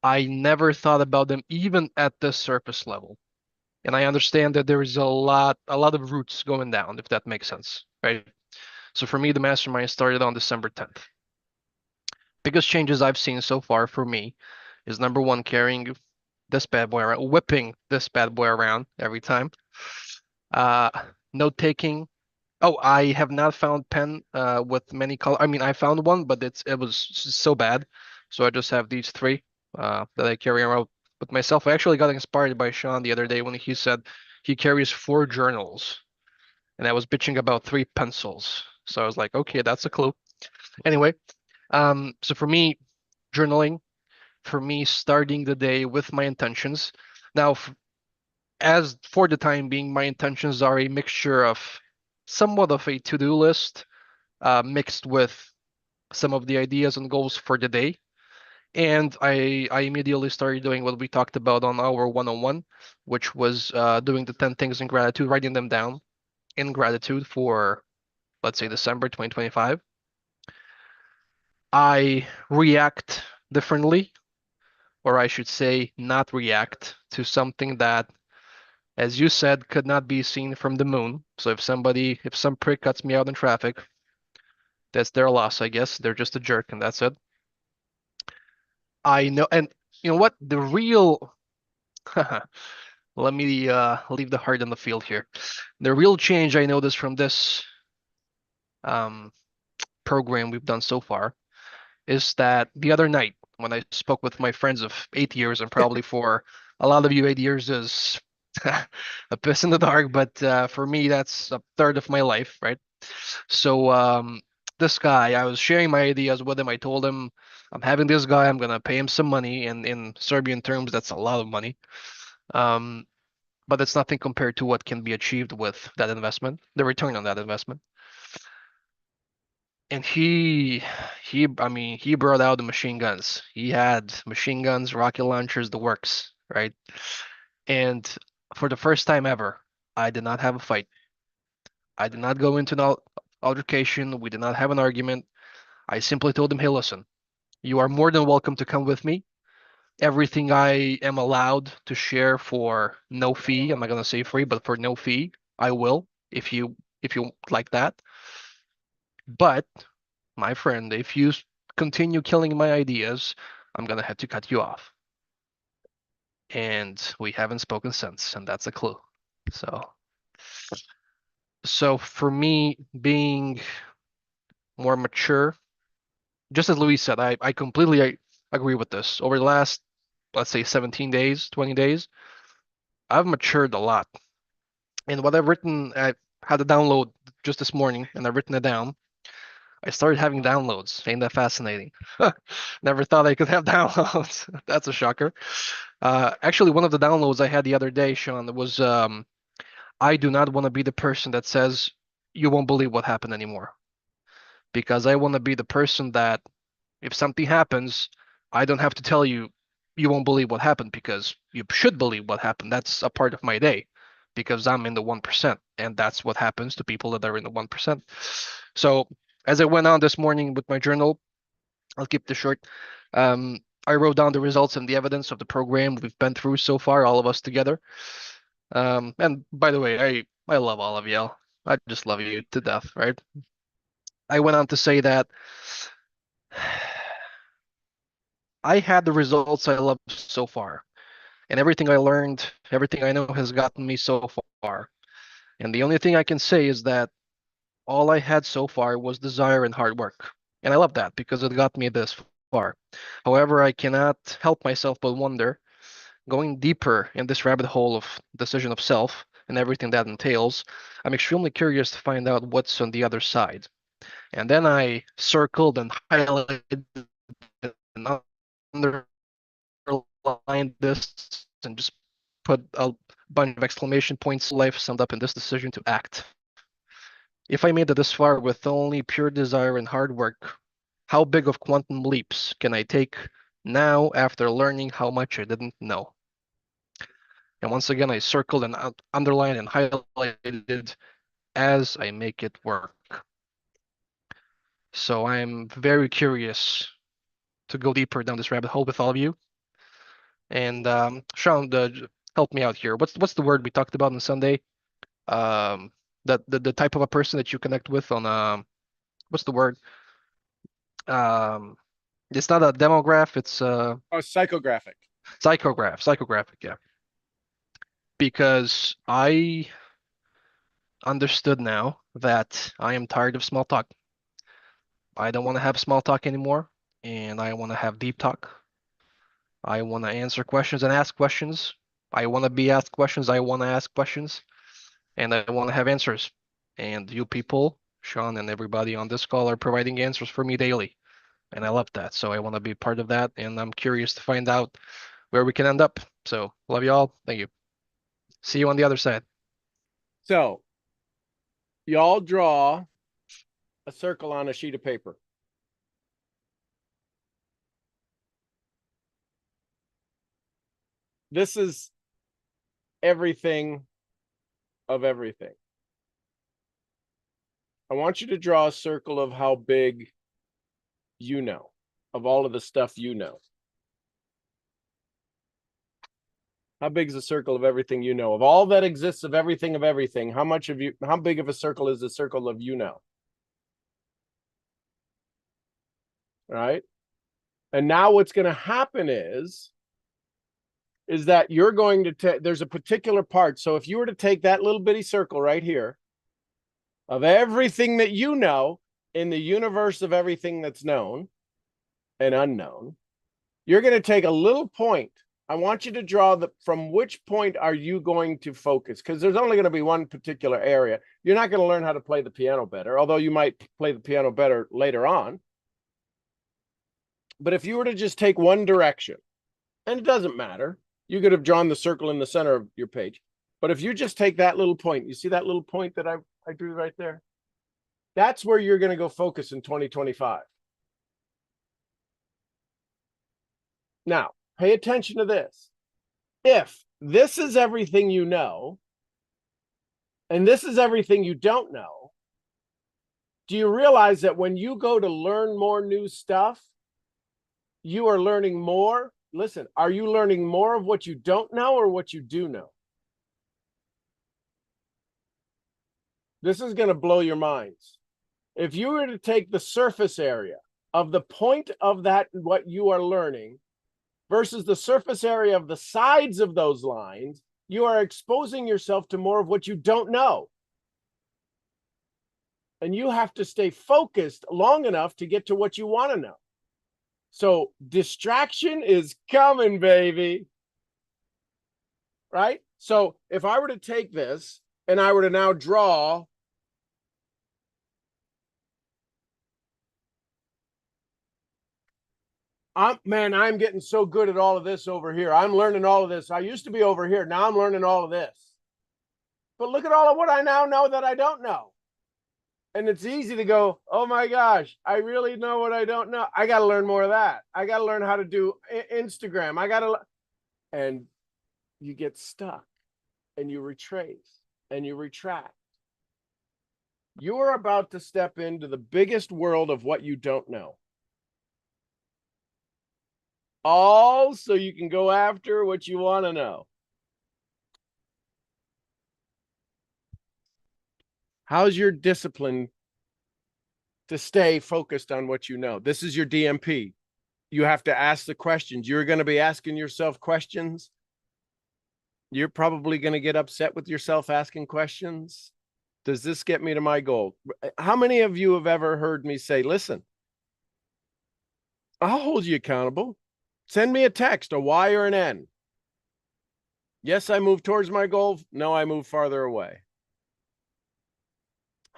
I never thought about them even at the surface level. And I understand that there is a lot of roots going down, if that makes sense, right? So for me, the mastermind started on December 10th. Biggest changes I've seen so far for me is number one, carrying this bad boy around, whipping this bad boy around every time. Uh, Note taking. Oh, I have not found pen with many color. I mean, I found one, but it was so bad, so I just have these three that I carry around with myself. I actually got inspired by Sean the other day when he said he carries 4 journals, and I was bitching about 3 pencils. So I was like, okay, that's a clue. Anyway, so for me, journaling, for me, starting the day with my intentions. Now, as for the time being, my intentions are a mixture of somewhat of a to-do list, mixed with some of the ideas and goals for the day. And I immediately started doing what we talked about on our one-on-one, which was doing the 10 things in gratitude, writing them down in gratitude for, let's say, December 2025. I react differently, or I should say, not react to something that, as you said, could not be seen from the moon. So if some prick cuts me out in traffic, that's their loss, I guess. They're just a jerk, and that's it. I know, and you know what? The real, let me leave the heart in the field here. The real change I noticed from this um, program we've done so far is that the other night when I spoke with my friends of 8 years, and probably for a lot of you, 8 years is a piss in the dark, but for me, that's a third of my life, right? So this guy, I was sharing my ideas with him. I told him I'm having this guy, I'm gonna pay him some money, and in Serbian terms, that's a lot of money. Um, but it's nothing compared to what can be achieved with that investment, the return on that investment. And I mean, he brought out the machine guns. He had machine guns, rocket launchers, the works, right? And for the first time ever, I did not have a fight. I did not go into an altercation. We did not have an argument. I simply told him, hey, listen, you are more than welcome to come with me. Everything I am allowed to share for no fee, I'm not gonna say free, but for no fee, I will, if you like that. But my friend, if you continue killing my ideas, I'm gonna have to cut you off. And we haven't spoken since, and that's a clue. So for me, being more mature, just as Luis said, I completely agree with this. Over the last let's say 17 days, 20 days, I've matured a lot. And what I've written, I had a download just this morning and I've written it down. I started having downloads. Ain't that fascinating? Never thought I could have downloads. That's a shocker. Actually, one of the downloads I had the other day, Sean, was I do not want to be the person that says you won't believe what happened anymore. Because I want to be the person that if something happens, I don't have to tell you you won't believe what happened because you should believe what happened. That's a part of my day because I'm in the 1%, and that's what happens to people that are in the 1%. So as I went on this morning with my journal, I'll keep this short. I wrote down the results and the evidence of the program we've been through so far, all of us together. And by the way, I love all of y'all. I just love you to death, right? I went on to say that I had the results I love so far, and everything I learned, everything I know has gotten me so far. And the only thing I can say is that all I had so far was desire and hard work. And I love that because it got me this far. However, I cannot help myself but wonder, going deeper in this rabbit hole of decision of self and everything that entails, I'm extremely curious to find out what's on the other side. And then I circled and highlighted and underlined this and just put a bunch of exclamation points. Life summed up in this decision to act. If I made it this far with only pure desire and hard work, how big of quantum leaps can I take now after learning how much I didn't know? And once again, I circled and underlined and highlighted as I make it work. So I'm very curious to go deeper down this rabbit hole with all of you. And Sean, help me out here. What's the word we talked about on Sunday? The type of a person that you connect with on what's the word? Um, it's not a demograph. It's Oh, psychographic. psychographic. Yeah, because I understood now that I am tired of small talk. I don't want to have small talk anymore, and I want to have deep talk. I want to answer questions and ask questions. I want to be asked questions. I want to ask questions, and I want to have answers. And you people, Sean and everybody on this call, are providing answers for me daily, and I love that. So I want to be part of that, and I'm curious to find out where we can end up. So love you all. Thank you. See you on the other side. So, y'all draw a circle on a sheet of paper. This is everything of everything. I want you to draw a circle of how big you know, of all of the stuff you know. How big is the circle of everything you know? Of all that exists of everything, how big of a circle is the circle of you know? All right. And now what's going to happen is that you're going to take, there's a particular part. So if you were to take that little bitty circle right here of everything that you know in the universe of everything that's known and unknown, you're going to take a little point. I want you to draw from which point are you going to focus? Because there's only going to be one particular area. You're not going to learn how to play the piano better, although you might play the piano better later on. But if you were to just take one direction, and it doesn't matter, you could have drawn the circle in the center of your page. But if you just take that little point, you see that little point that I drew right there? That's where you're going to go focus in 2025. Now, pay attention to this. If this is everything you know, and this is everything you don't know, do you realize that when you go to learn more new stuff, you are learning more? Listen, are you learning more of what you don't know or what you do know? This is going to blow your minds. If you were to take the surface area of the point of that, what you are learning, versus the surface area of the sides of those lines, you are exposing yourself to more of what you don't know. And you have to stay focused long enough to get to what you want to know. So distraction is coming, baby. Right? So if I were to take this and I were to now draw I'm getting so good at all of this over here. I'm learning all of this. I used to be over here. Now I'm learning all of this. But look at all of what I now know that I don't know. And it's easy to go, oh my gosh, I really know what I don't know. I got to learn more of that. I got to learn how to do Instagram. And you get stuck and you retrace and you retract. You are about to step into the biggest world of what you don't know. All so you can go after what you want to know. How's your discipline to stay focused on what you know? This is your DMP. You have to ask the questions. You're going to be asking yourself questions. You're probably going to get upset with yourself asking questions. Does this get me to my goal? How many of you have ever heard me say, listen, I'll hold you accountable. Send me a text, a Y or an N. Yes, I move towards my goal. No, I move farther away.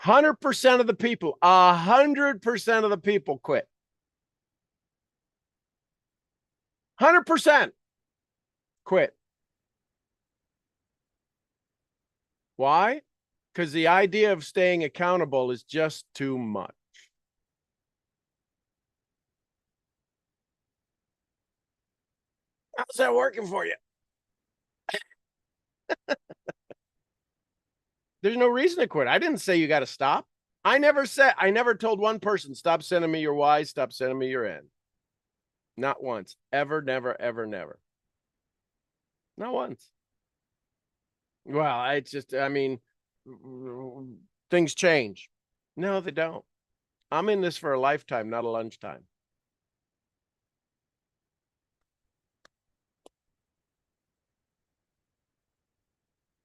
100% of the people, 100% of the people quit. 100% quit. Why? Because the idea of staying accountable is just too much. How's that working for you? There's no reason to quit. I didn't say you got to stop. I never told one person, stop sending me your Y's, stop sending me your N. Not once. Ever, never, ever, never. Not once. Well, things change. No, they don't. I'm in this for a lifetime, not a lunchtime.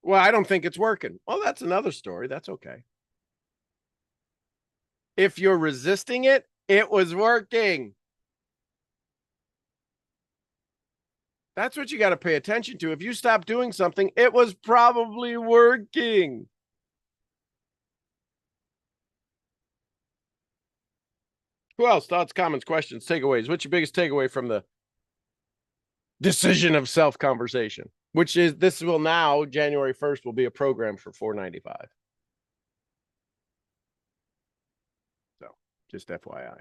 Well, I don't think it's working. Oh, that's another story. That's okay. If you're resisting it, it was working. That's what you got to pay attention to. If you stop doing something, it was probably working. Who else? Thoughts, comments, questions, takeaways. What's your biggest takeaway from the decision of self conversation? Which is this will now, January 1st, will be a program for $4.95. So just FYI.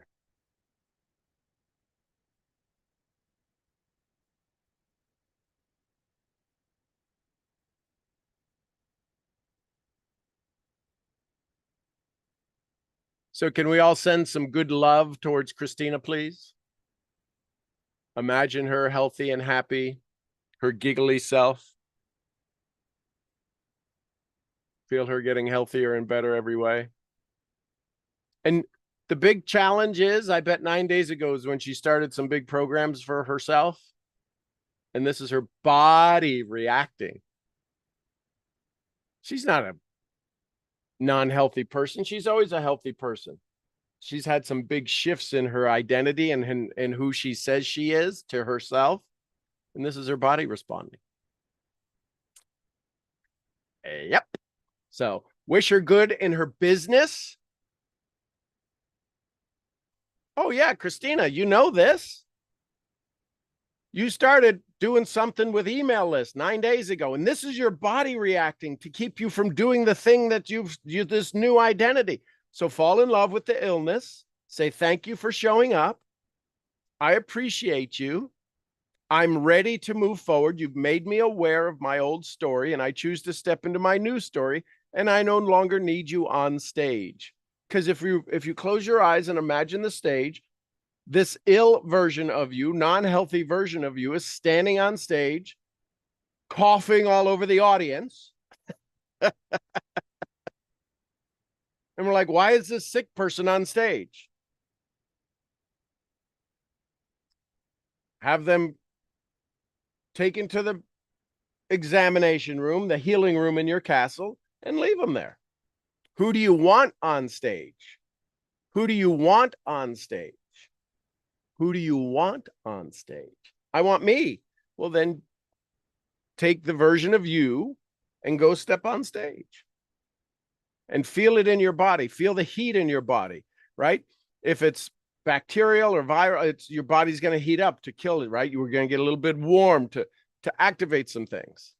So can we all send some good love towards Christina, please? Imagine her healthy and happy, her giggly self. Feel her getting healthier and better every way. And the big challenge is, I bet 9 days ago is when she started some big programs for herself. And this is her body reacting. She's not a non-healthy person. She's always a healthy person. She's had some big shifts in her identity and who she says she is to herself. And this is her body responding. Yep. So wish her good in her business. Oh yeah, Christina, you know this. You started doing something with email lists 9 days ago, and this is your body reacting to keep you from doing the thing that this new identity. So fall in love with the illness. Say thank you for showing up. I appreciate you. I'm ready to move forward. You've made me aware of my old story, and I choose to step into my new story, and I no longer need you on stage. Because if you close your eyes and imagine the stage, this ill version of you, non-healthy version of you is standing on stage, coughing all over the audience. And we're like, why is this sick person on stage? Have them taken to the examination room, the healing room in your castle, and leave them there. Who do you want on stage? Who do you want on stage? Who do you want on stage? I want me. Well, then take the version of you and go step on stage and feel it in your body. Feel the heat in your body, right? If it's bacterial or viral, it's your body's going to heat up to kill it, right? You were going to get a little bit warm to activate some things.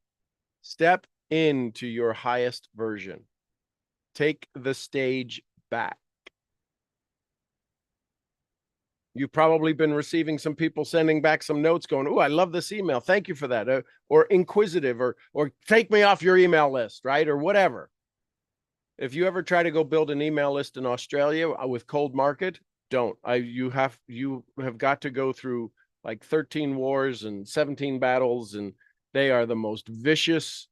Step into your highest version. Take the stage back. You've probably been receiving some people sending back some notes going, oh, I love this email. Thank you for that. Or inquisitive, or take me off your email list, right? Or whatever. If you ever try to go build an email list in Australia with cold market, don't. You have got to go through like 13 wars and 17 battles, and they are the most vicious,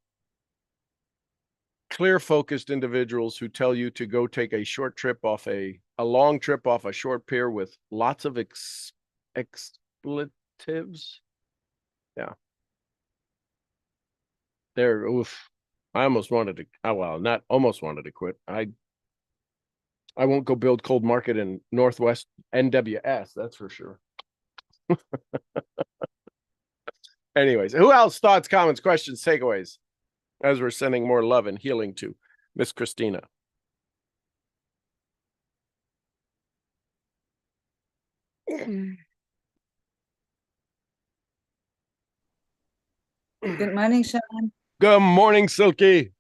clear focused individuals who tell you to go take a short trip off a long trip off a short pier with lots of expletives. Yeah. Oof. I almost wanted to, well, not almost wanted to quit. I won't go build cold market in Northwest NWS, that's for sure. Anyways, who else? Thoughts, comments, questions, takeaways, as we're sending more love and healing to Miss Christina. Good morning, Sean. Good morning, Silky.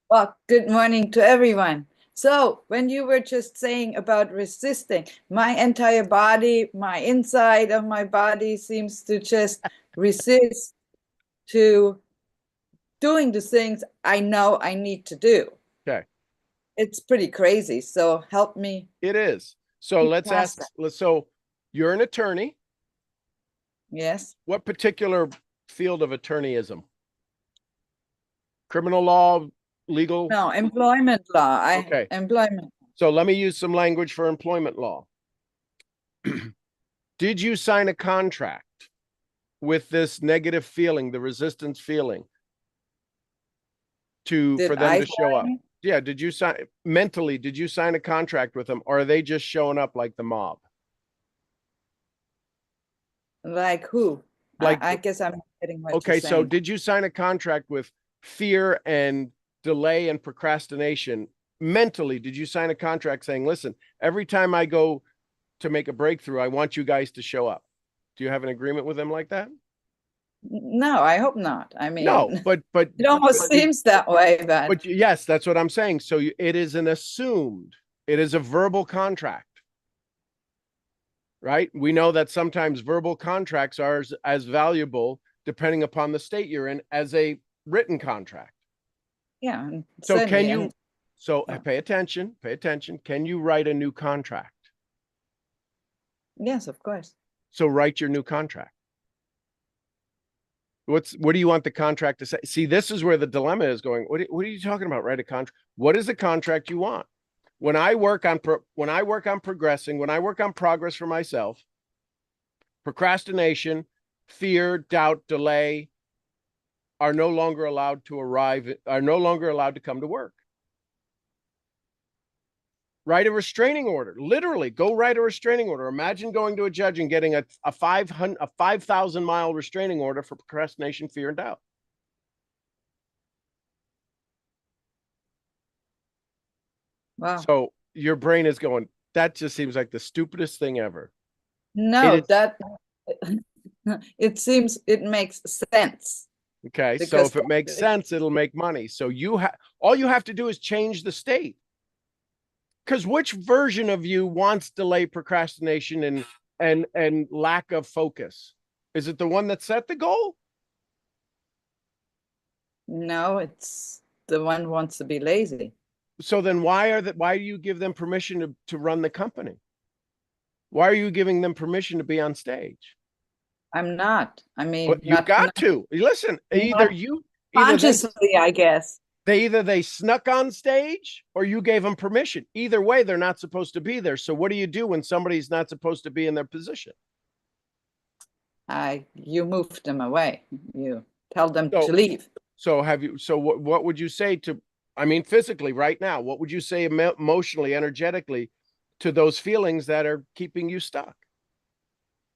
Well, good morning to everyone. So when you were just saying about resisting, my entire body, my inside of my body seems to just resist to doing the things I know I need to do. Okay. It's pretty crazy. So help me. It is. So let's ask, so you're an attorney. Yes. What particular field of attorneyism? Criminal law, legal? No, employment law. Okay. Employment. So let me use some language for employment law. Did you sign a contract with this negative feeling, the resistance feeling, for them to show up? Yeah, did you sign mentally? Did you sign a contract with them, or are they just showing up like the mob? Like who? Like, I guess I'm getting what okay, you're so saying. did you sign a contract with fear and delay and procrastination? Mentally, did you sign a contract saying, listen, every time I go to make a breakthrough, I want you guys to show up? Do you have an agreement with them like that? No, I hope not. I mean, no, but it almost seems that way. But yes, that's what I'm saying. So it is an assumed, it is a verbal contract, right? We know that sometimes verbal contracts are as valuable, depending upon the state you're in, as a written contract. Yeah. So can you? So pay attention. Pay attention. Can you write a new contract? Yes, of course. So write your new contract. What do you want the contract to say? See, this is where the dilemma is going. What are you talking about? Write a contract. What is the contract you want? When I work on progressing, when I work on progress for myself, procrastination, fear, doubt, delay are no longer allowed to come to work. Write a restraining order. Literally, go write a restraining order. Imagine going to a judge and getting a 5,000-mile restraining order for procrastination, fear, and doubt. Wow. So your brain is going, that just seems like the stupidest thing ever. No, it seems it makes sense. Okay, so if it makes sense, it'll make money. So all you have to do is change the state. Because which version of you wants delay, procrastination, and lack of focus? Is it the one that set the goal? No, it's the one who wants to be lazy. So then why do you give them permission to run the company? Why are you giving them permission to be on stage? I'm not. I mean, well, you got to listen. Consciously, I guess. They snuck on stage or you gave them permission. Either way, they're not supposed to be there. So what do you do when somebody's not supposed to be in their position? You moved them away. You tell them to leave. So what would you say to, I mean, physically right now, what would you say emotionally, energetically to those feelings that are keeping you stuck?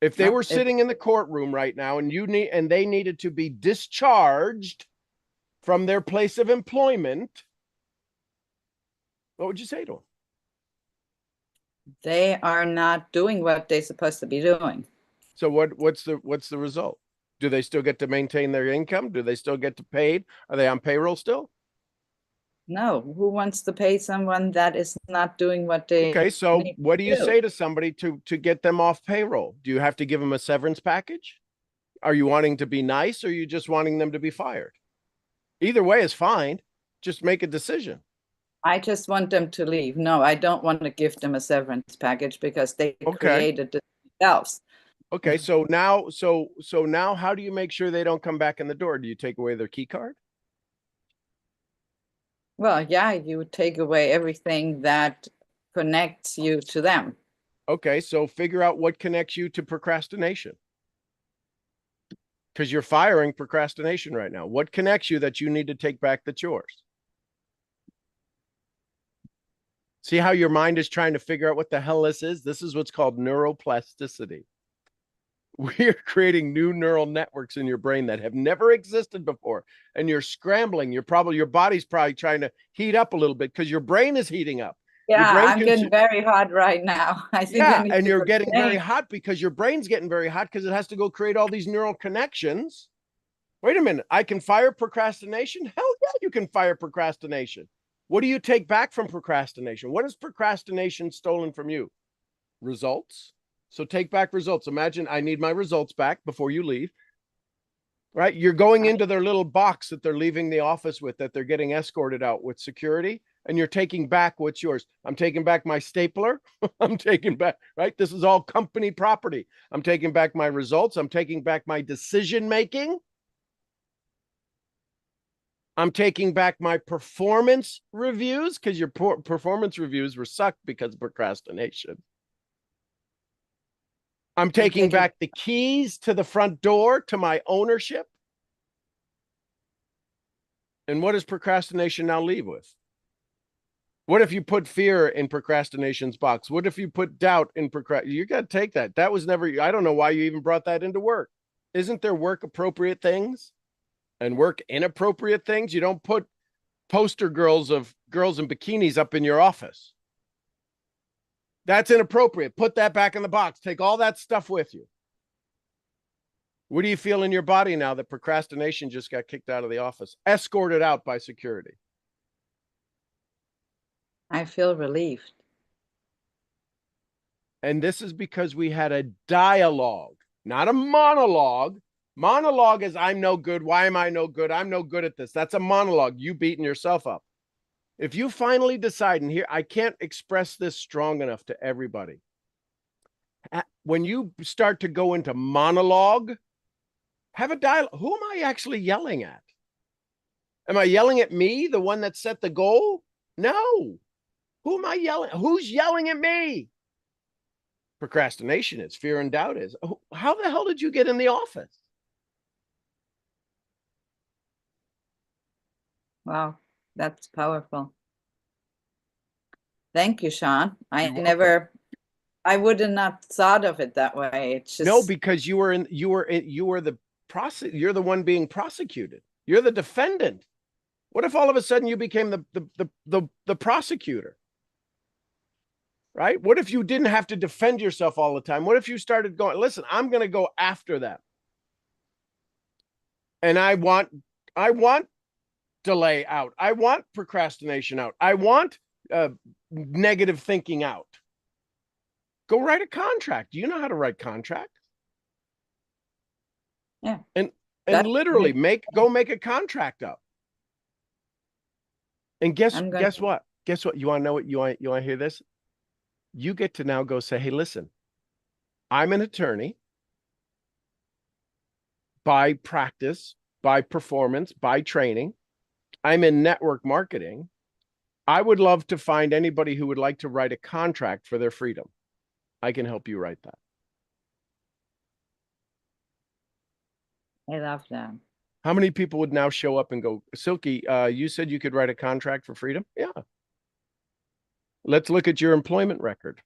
If they No, were it- sitting in the courtroom right now and they needed to be discharged from their place of employment, what would you say to them? They are not doing what they're supposed to be doing. So what's the result? Do they still get to maintain their income? Do they still get to paid? Are they on payroll still? No, who wants to pay someone that is not doing what they Okay, so need what do you to say to somebody to get them off payroll? Do you have to give them a severance package? Are you wanting to be nice or are you just wanting them to be fired? Either way is fine. Just make a decision. I just want them to leave. No, I don't want to give them a severance package because they Okay. created it themselves. Okay, so now how do you make sure they don't come back in the door? Do you take away their key card? Well, yeah, you would take away everything that connects you to them. Okay, so figure out what connects you to procrastination. Because you're firing procrastination right now. What connects you that you need to take back that's yours? See how your mind is trying to figure out what the hell this is? This is what's called neuroplasticity. We're creating new neural networks in your brain that have never existed before. And you're scrambling. Your body's probably trying to heat up a little bit because your brain is heating up. Yeah, brain I'm getting very hot right now. I think I Yeah, need and to you're go getting very change. hot because your brain's getting very hot because it has to go create all these neural connections. Wait a minute, I can fire procrastination? Hell yeah, you can fire procrastination. What do you take back from procrastination? What is procrastination stolen from you? Results. So take back results. Imagine I need my results back before you leave. Right? You're going into their little box that they're leaving the office with, that they're getting escorted out with security, and you're taking back what's yours. I'm taking back my stapler. I'm taking back, right? This is all company property. I'm taking back my results. I'm taking back my decision making. I'm taking back my performance reviews because your performance reviews were sucked because of procrastination. I'm taking back the keys to the front door to my ownership. And what does procrastination now leave with? What if you put fear in procrastination's box? What if you put doubt in procrastination? You got to take that. That was never, I don't know why you even brought that into work. Isn't there work appropriate things and work inappropriate things? You don't put poster girls of girls in bikinis up in your office. That's inappropriate. Put that back in the box. Take all that stuff with you. What do you feel in your body now that procrastination just got kicked out of the office, escorted out by security? I feel relieved. And this is because we had a dialogue, not a monologue. Monologue is I'm no good. Why am I no good? I'm no good at this. That's a monologue. You beating yourself up. If you finally decide, and here, I can't express this strong enough to everybody. When you start to go into monologue, have a dialogue. Who am I actually yelling at? Am I yelling at me, the one that set the goal? No. Who am I yelling? Who's yelling at me? Procrastination is, fear and doubt is. How the hell did you get in the office? Wow, that's powerful. Thank you, Sean. I would have not thought of it that way. It's just No, because you were the you're the one being prosecuted. You're the defendant. What if all of a sudden you became the prosecutor? Right? What if you didn't have to defend yourself all the time? What if you started going, listen, I'm going to go after them. And I want delay out. I want procrastination out. I want negative thinking out. Go write a contract. Do you know how to write contract? Yeah. And literally go make a contract up. And guess what? Guess what? You want to know what you want to hear this? You get to now go say, hey, listen, I'm an attorney by practice, by performance, by training. I'm in network marketing. I would love to find anybody who would like to write a contract for their freedom. I can help you write that. I love that. How many people would now show up and go, Silky, you said you could write a contract for freedom? Yeah. Let's look at your employment record.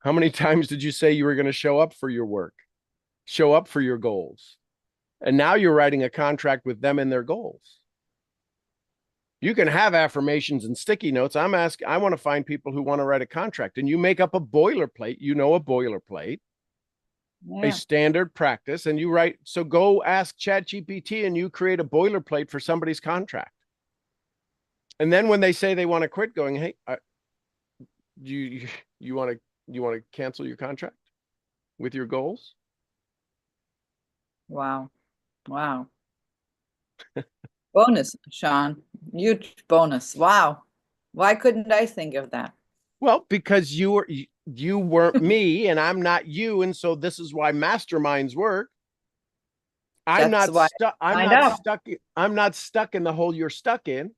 How many times did you say you were going to show up for your work, show up for your goals? And now you're writing a contract with them and their goals. You can have affirmations and sticky notes. I want to find people who want to write a contract, and you make up a boilerplate, a boilerplate, a standard practice, and you write. So go ask ChatGPT and you create a boilerplate for somebody's contract. And then when they say they want to quit, going, hey, you want to cancel your contract with your goals? Wow. Wow. Bonus, Sean. Huge bonus. Wow. Why couldn't I think of that? Well, because you weren't me and I'm not you. And so this is why masterminds work. I'm not stuck in the hole you're stuck in.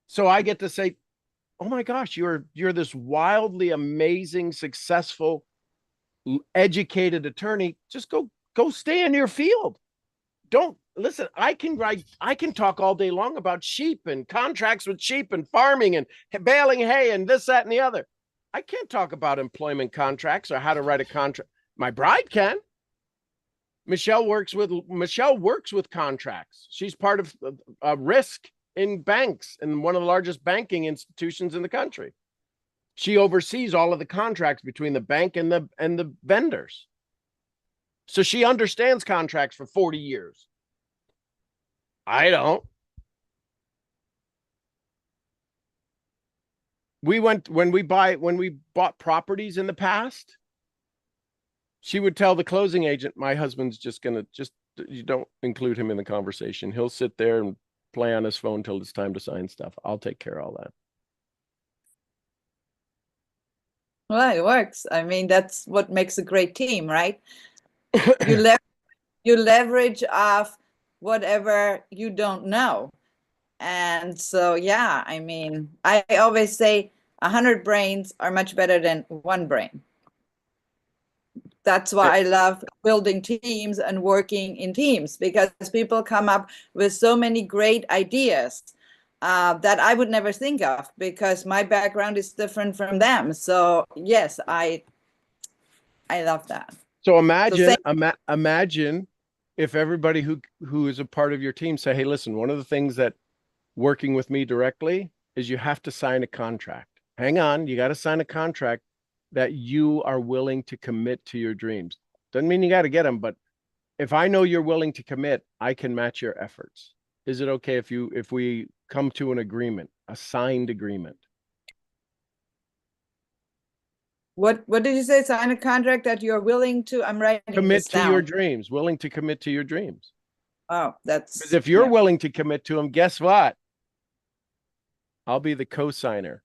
So I get to say, oh my gosh, you're this wildly amazing, successful, educated attorney. Just go stay in your field. Don't listen. I can talk all day long about sheep and contracts with sheep and farming and baling hay and this, that, and the other. I can't talk about employment contracts or how to write a contract. My bride can. Michelle works with contracts. She's part of risk in banks and one of the largest banking institutions in the country. She oversees all of the contracts between the bank and the vendors. So she understands contracts for 40 years. I don't. When we bought properties in the past, she would tell the closing agent, my husband's you don't include him in the conversation. He'll sit there and play on his phone till it's time to sign stuff. I'll take care of all that. Well, it works. I mean, that's what makes a great team, right? You leverage off whatever you don't know. And so, yeah, I mean, I always say 100 brains are much better than one brain. That's why I love building teams and working in teams, because people come up with so many great ideas that I would never think of, because my background is different from them. So yes, I love that. So imagine if everybody who is a part of your team say, hey, listen, one of the things that working with me directly is you have to sign a contract. Hang on, you got to sign a contract that you are willing to commit to your dreams. Doesn't mean you got to get them, but if I know you're willing to commit, I can match your efforts. Is it okay if we come to an agreement, a signed agreement? What did you say? Sign a contract that you're willing to? I'm writing commit this down. To your dreams. Willing to commit to your dreams. Oh, that's because if you're willing to commit to them, guess what? I'll be the co-signer.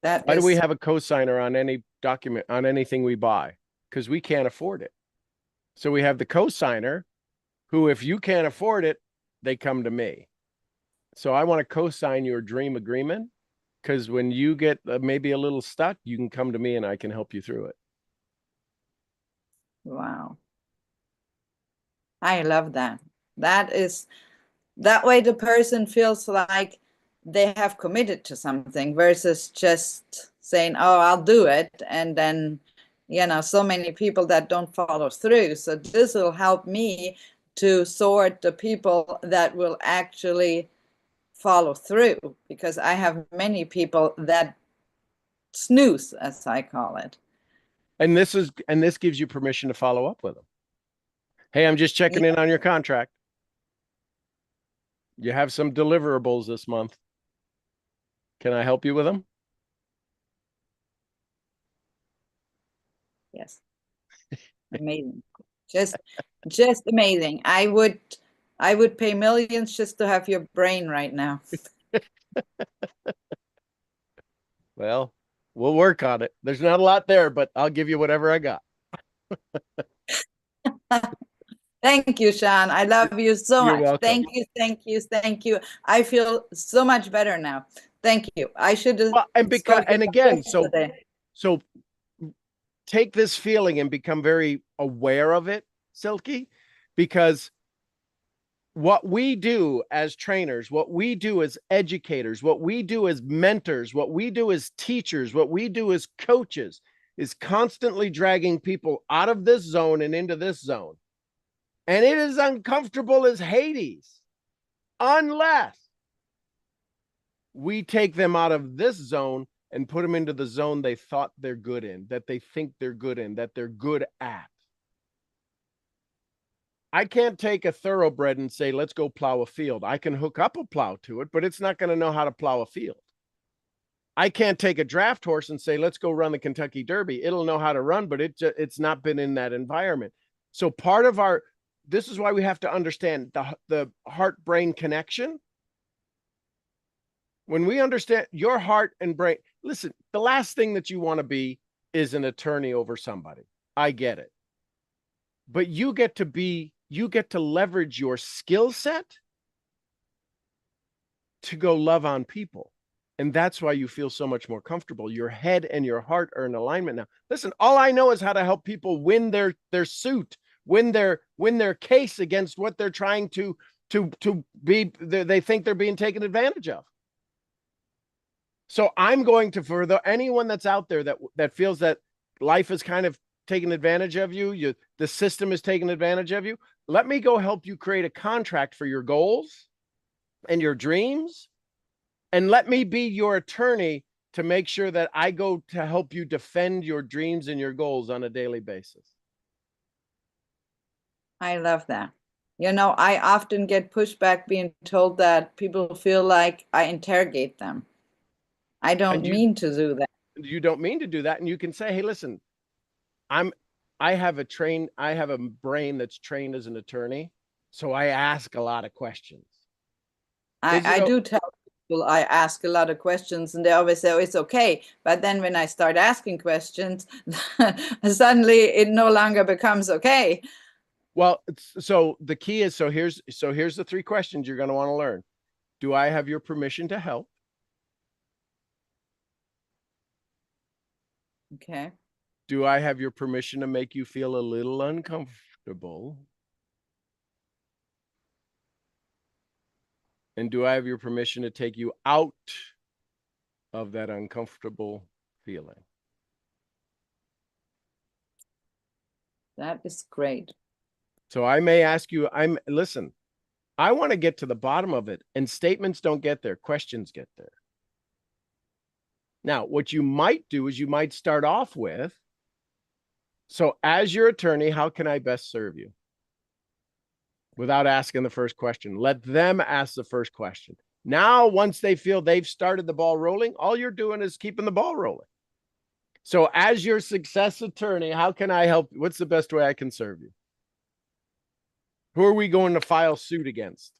Why do we have a co-signer on any document, on anything we buy? Because we can't afford it. So we have the co-signer who, if you can't afford it, they come to me. So I want to co-sign your dream agreement, because when you get maybe a little stuck, you can come to me and I can help you through it. Wow. I love that. That way the person feels like they have committed to something versus just saying, oh, I'll do it. And then, so many people that don't follow through. So this will help me to sort the people that will actually follow through, because I have many people that snooze, as I call it. And this gives you permission to follow up with them. Hey, I'm just checking in on your contract. You have some deliverables this month. Can I help you with them? Yes. Amazing. Just amazing. I would pay millions just to have your brain right now. Well, we'll work on it. There's not a lot there, but I'll give you whatever I got. Thank you, Sean. I love you so You're much. welcome. Thank you, thank you, thank you. I feel so much better now. Thank you. I should have. Well, so take this feeling and become very aware of it, Silky, because what we do as trainers, what we do as educators, what we do as mentors, what we do as teachers, what we do as coaches is constantly dragging people out of this zone and into this zone. And it is uncomfortable as Hades unless we take them out of this zone and put them into the zone they thought they're good in, that they think they're good in, that they're good at. I can't take a thoroughbred and say, let's go plow a field. I can hook up a plow to it, but it's not going to know how to plow a field. I can't take a draft horse and say, let's go run the Kentucky Derby. It'll know how to run, but it's not been in that environment. So part of this is why we have to understand the heart-brain connection. When we understand your heart and brain, listen, the last thing that you want to be is an attorney over somebody. I get it. But you get to leverage your skill set to go love on people. And that's why you feel so much more comfortable. Your head and your heart are in alignment now. Listen, all I know is how to help people win their suit, win their case against what they're trying to be, they think they're being taken advantage of. So I'm going to, for anyone that's out there that feels that life is kind of taking advantage of you, the system is taking advantage of you, let me go help you create a contract for your goals and your dreams. And let me be your attorney to make sure that I go to help you defend your dreams and your goals on a daily basis. I love that. You know, I often get pushback being told that people feel like I interrogate them. I don't mean to do that. You don't mean to do that. And you can say, hey, listen, I have a brain that's trained as an attorney. So I ask a lot of questions. I do tell people I ask a lot of questions and they always say, oh, it's okay. But then when I start asking questions, suddenly it no longer becomes okay. Well, so the key is, here's the 3 questions you're going to want to learn. Do I have your permission to help? Okay. Do I have your permission to make you feel a little uncomfortable? And do I have your permission to take you out of that uncomfortable feeling? That is great. So I may ask you, listen, I want to get to the bottom of it, and statements don't get there, questions get there. Now, what you might do is you might start off with, so as your attorney, how can I best serve you? Without asking the first question. Let them ask the first question. Now, once they feel they've started the ball rolling, all you're doing is keeping the ball rolling. So as your success attorney, how can I help? What's the best way I can serve you? Who are we going to file suit against?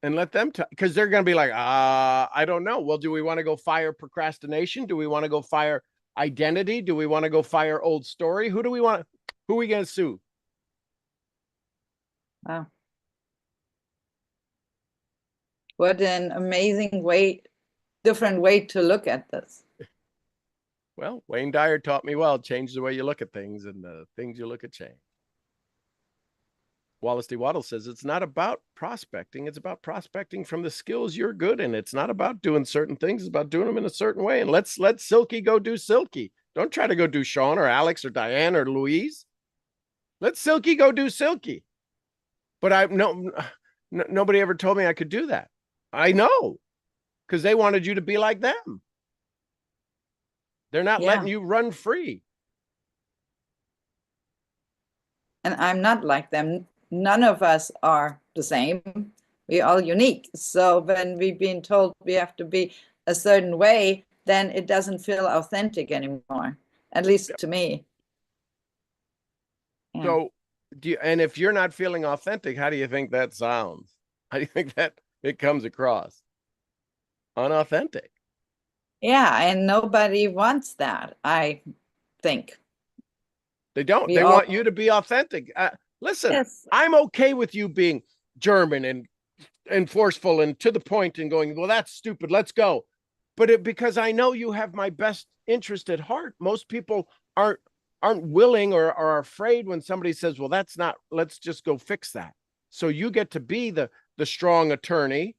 And let them, because they're going to be like, I don't know. Well, do we want to go fire procrastination? Do we want to go fire identity? Do we want to go fire old story? Who are we going to sue? Wow. What an amazing different way to look at this. Well, Wayne Dyer taught me well, change the way you look at things and the things you look at change. Wallace D. Waddle says it's not about prospecting. It's about prospecting from the skills you're good in. It's not about doing certain things. It's about doing them in a certain way. And let's let Silky go do Silky. Don't try to go do Sean or Alex or Diane or Louise. Let Silky go do Silky. But nobody ever told me I could do that. I know, because they wanted you to be like them. They're not letting you run free. And I'm not like them. None of us are the same. We're all unique. So when we've been told we have to be a certain way, then it doesn't feel authentic anymore, at least to me. Yeah. So, and if you're not feeling authentic, how do you think that sounds? How do you think that it comes across? Unauthentic. Yeah, and nobody wants that, I think. They don't. They want you to be authentic. Listen, yes. I'm okay with you being German and forceful and to the point and going, well, that's stupid. Let's go. But because I know you have my best interest at heart. Most people aren't willing or are afraid when somebody says, well, that's not, let's just go fix that. So you get to be the strong attorney,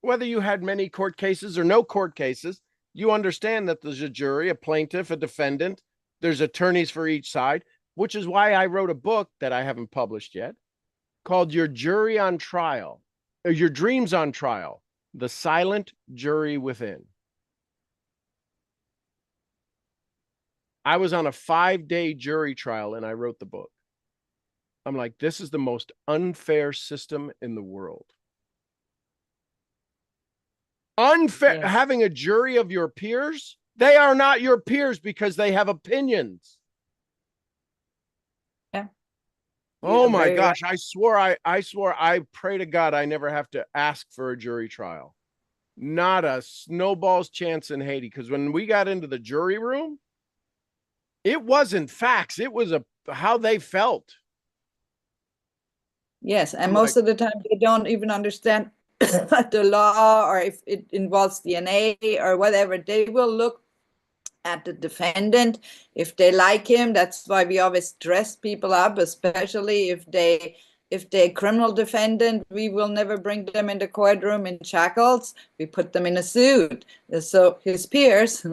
whether you had many court cases or no court cases. You understand that there's a jury, a plaintiff, a defendant. There's attorneys for each side, which is why I wrote a book that I haven't published yet called Your Jury on Trial, or Your Dreams on Trial, The Silent Jury Within. I was on a 5-day jury trial and I wrote the book. I'm like, this is the most unfair system in the world. Unfair. Yeah. Having a jury of your peers, they are not your peers because they have opinions. Yeah. Oh You're my very gosh, I swore I pray to God I never have to ask for a jury trial. Not a snowball's chance in Haiti, because when we got into the jury room, it wasn't facts, it was how they felt. Yes, and I'm most like- of the time they don't even understand the law, or if it involves DNA or whatever. They will look at the defendant if they like him. That's why we always dress people up, especially if they're criminal defendant. We will never bring them in the courtroom in shackles. We put them in a suit, so his peers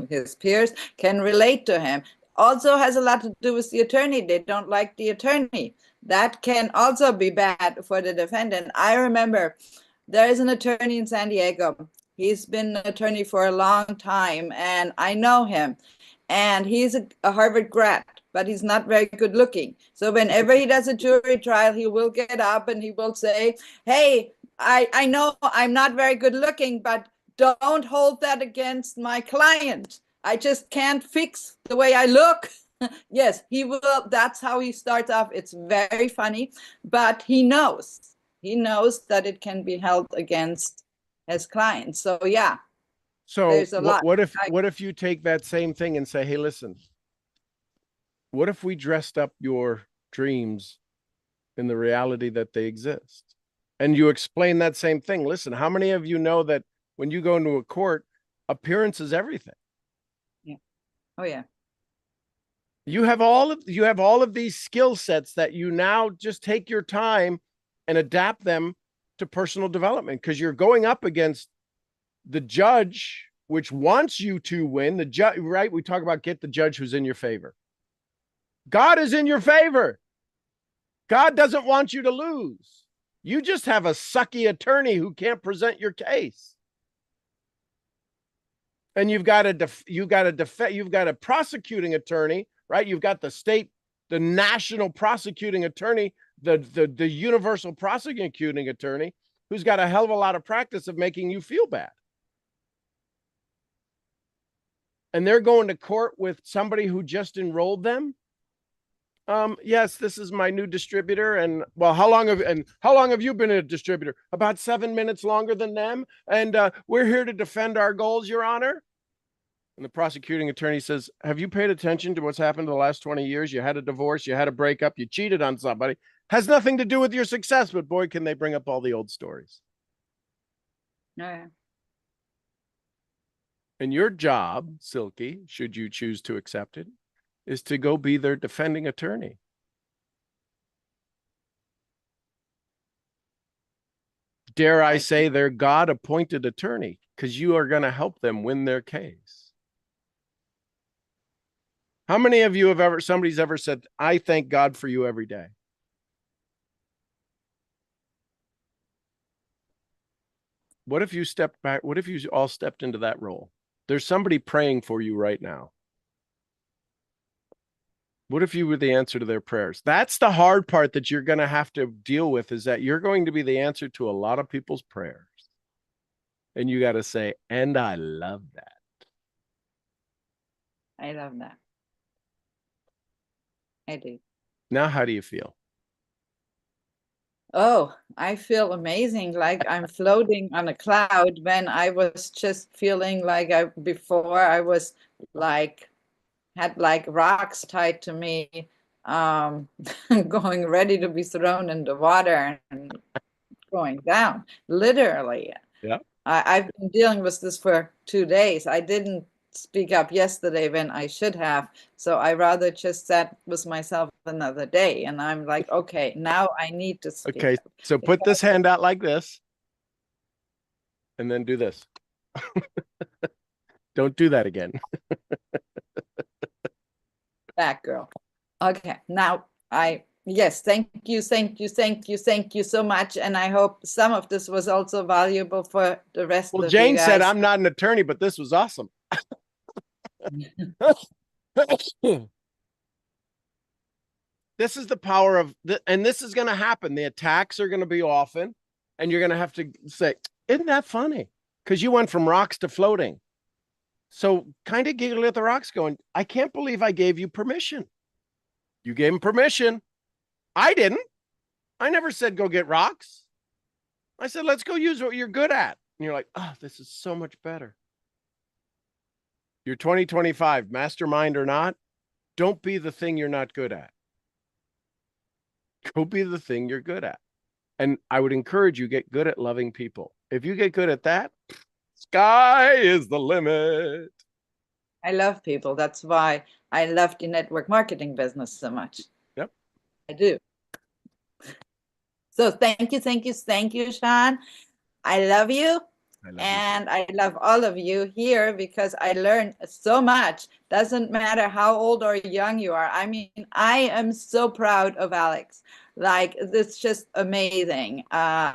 can relate to him. Also has a lot to do with the attorney. They don't like the attorney. That can also be bad for the defendant. I remember there is an attorney in San Diego. He's been an attorney for a long time, and I know him. And he's a Harvard grad, but he's not very good looking. So whenever he does a jury trial, he will get up and he will say, hey, I know I'm not very good looking, but don't hold that against my client. I just can't fix the way I look. Yes, he will. That's how he starts off. It's very funny, but he knows that it can be held against his client. So yeah. So There's a lot. what if you take that same thing and say, hey, listen, what if we dressed up your dreams in the reality that they exist? And you explain that same thing. Listen, how many of you know that when you go into a court, appearance is everything? Yeah. Oh yeah. You have all of these skill sets that you now just take your time and adapt them to personal development, because you're going up against the judge, which wants you to win. The judge, right? We talk about get the judge who's in your favor. God is in your favor. God doesn't want you to lose. You just have a sucky attorney who can't present your case. And you've got a prosecuting attorney, right? You've got the national prosecuting attorney, the universal prosecuting attorney, who's got a hell of a lot of practice of making you feel bad. And they're going to court with somebody who just enrolled them. Yes, this is my new distributor. And well, how long have you been a distributor? About 7 minutes longer than them. And we're here to defend our goals, Your Honor. And the prosecuting attorney says, have you paid attention to what's happened in the last 20 years? You had a divorce, you had a breakup, you cheated on somebody. Has nothing to do with your success, but boy, can they bring up all the old stories. Yeah. And your job, Silky, should you choose to accept it, is to go be their defending attorney. Dare I say their God-appointed attorney, because you are going to help them win their case. How many of you somebody's ever said, I thank God for you every day? What if you stepped back? What if you all stepped into that role? There's somebody praying for you right now. What if you were the answer to their prayers? That's the hard part that you're going to have to deal with, is that you're going to be the answer to a lot of people's prayers. And you got to say, and I love that. I love that. I do. Now, how do you feel? Oh, I feel amazing, like I'm floating on a cloud, when I was just feeling like before I was like, had like rocks tied to me, going ready to be thrown in the water and going down, literally. Yeah. I've been dealing with this for 2 days. I didn't speak up yesterday when I should have. So I rather just sat with myself another day. And I'm like, okay, now I need to speak Okay, up. so put this hand out like this. And then do this. Don't do that again. Back, girl. Okay, now yes, thank you so much. And I hope some of this was also valuable for the rest Well, of you Jane guys. said, I'm not an attorney, but this was awesome. This is the power of, and this is going to happen. The attacks are going to be often, and you're going to have to say, isn't that funny? Because you went from rocks to floating. So kind of giggle at the rocks going, I can't believe I gave you permission. You gave him permission. I didn't. I never said go get rocks. I said, let's go use what you're good at. And you're like, oh, this is so much better. You're 2025, mastermind or not, don't be the thing you're not good at. Go be the thing you're good at. And I would encourage you, get good at loving people. If you get good at that, sky is the limit. I love people. That's why I love the network marketing business so much. Yep. I do. So thank you, Sean. I love you. And I love all of you here because I learned so much. Doesn't matter how old or young you are. I mean, I am so proud of Alex. Like, it's just amazing.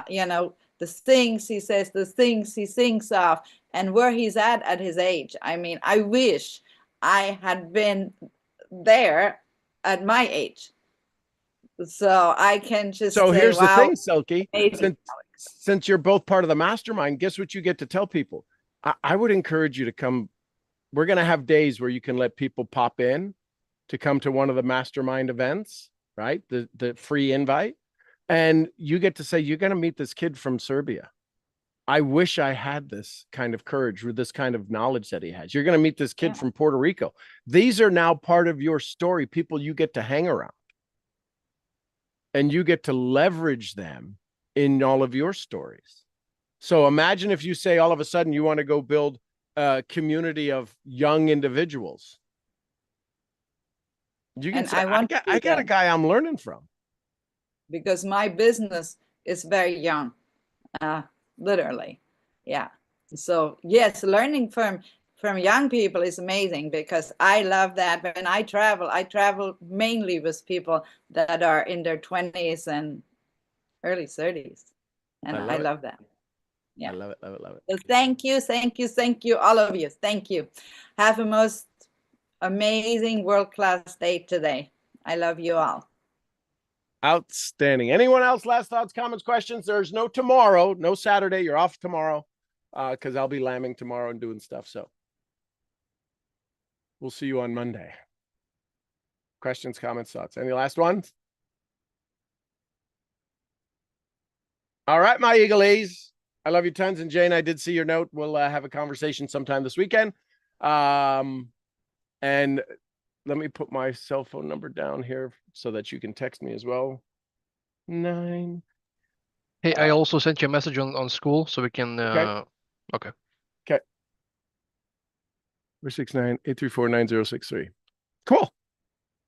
You know, the things he says, the things he thinks of, and where he's at his age. I mean, I wish I had been there at my age. So I can just say, here's wow, the thing, Silky. amazing. Since you're both part of the mastermind, guess what you get to tell people? I would encourage you to come. We're going to have days where you can let people pop in to come to one of the mastermind events, right? The free invite. And you get to say, you're going to meet this kid from Serbia. I wish I had this kind of courage or this kind of knowledge that he has. You're going to meet this kid from Puerto Rico. These are now part of your story, people you get to hang around. And you get to leverage them in all of your stories. So imagine if you say all of a sudden you want to go build a community of young individuals. You can say, I got a guy I'm learning from. Because my business is very young, literally. Yeah. So yes, learning from young people is amazing because I love that. When I travel mainly with people that are in their 20s and early 30s. And I love that. Yeah. I love it. So thank you, all of you. Thank you. Have a most amazing world-class day today. I love you all. Outstanding. Anyone else? Last thoughts, comments, questions? There's no tomorrow, no Saturday. You're off tomorrow because I'll be lambing tomorrow and doing stuff. So we'll see you on Monday. Questions, comments, thoughts. Any last ones? All right, my Eagles. I love you tons. And Jane, I did see your note. We'll have a conversation sometime this weekend. And let me put my cell phone number down here so that you can text me as well. 9. Hey, I also sent you a message on school so we can. Okay. 469-834-9063. Cool.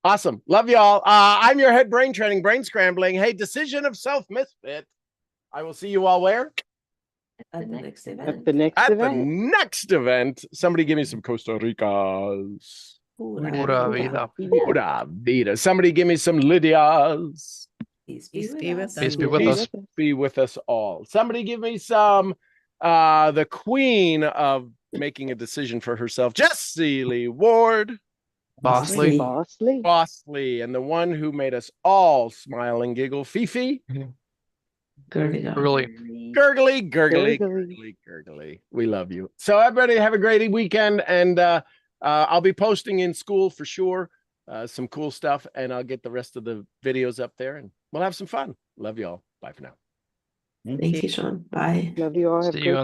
Awesome. Love y'all. I'm your head brain training, brain scrambling. Hey, decision of self misfit. I will see you all where? At the next event. At the next event. Somebody give me some Costa Ricas. Pura vida. Pura vida. Somebody give me some Lydias. Peace be with us. Peace be with us. Be with us all. Somebody give me some the queen of making a decision for herself, Jessie Lee Ward. Bosley. Bosley. And the one who made us all smile and giggle, Fifi. Really. Gurgly. We love you. So everybody have a great weekend. And I'll be posting in school for sure. Some cool stuff. And I'll get the rest of the videos up there and we'll have some fun. Love you all. Bye for now. Thank you, Sean. Bye. Love you all. See you on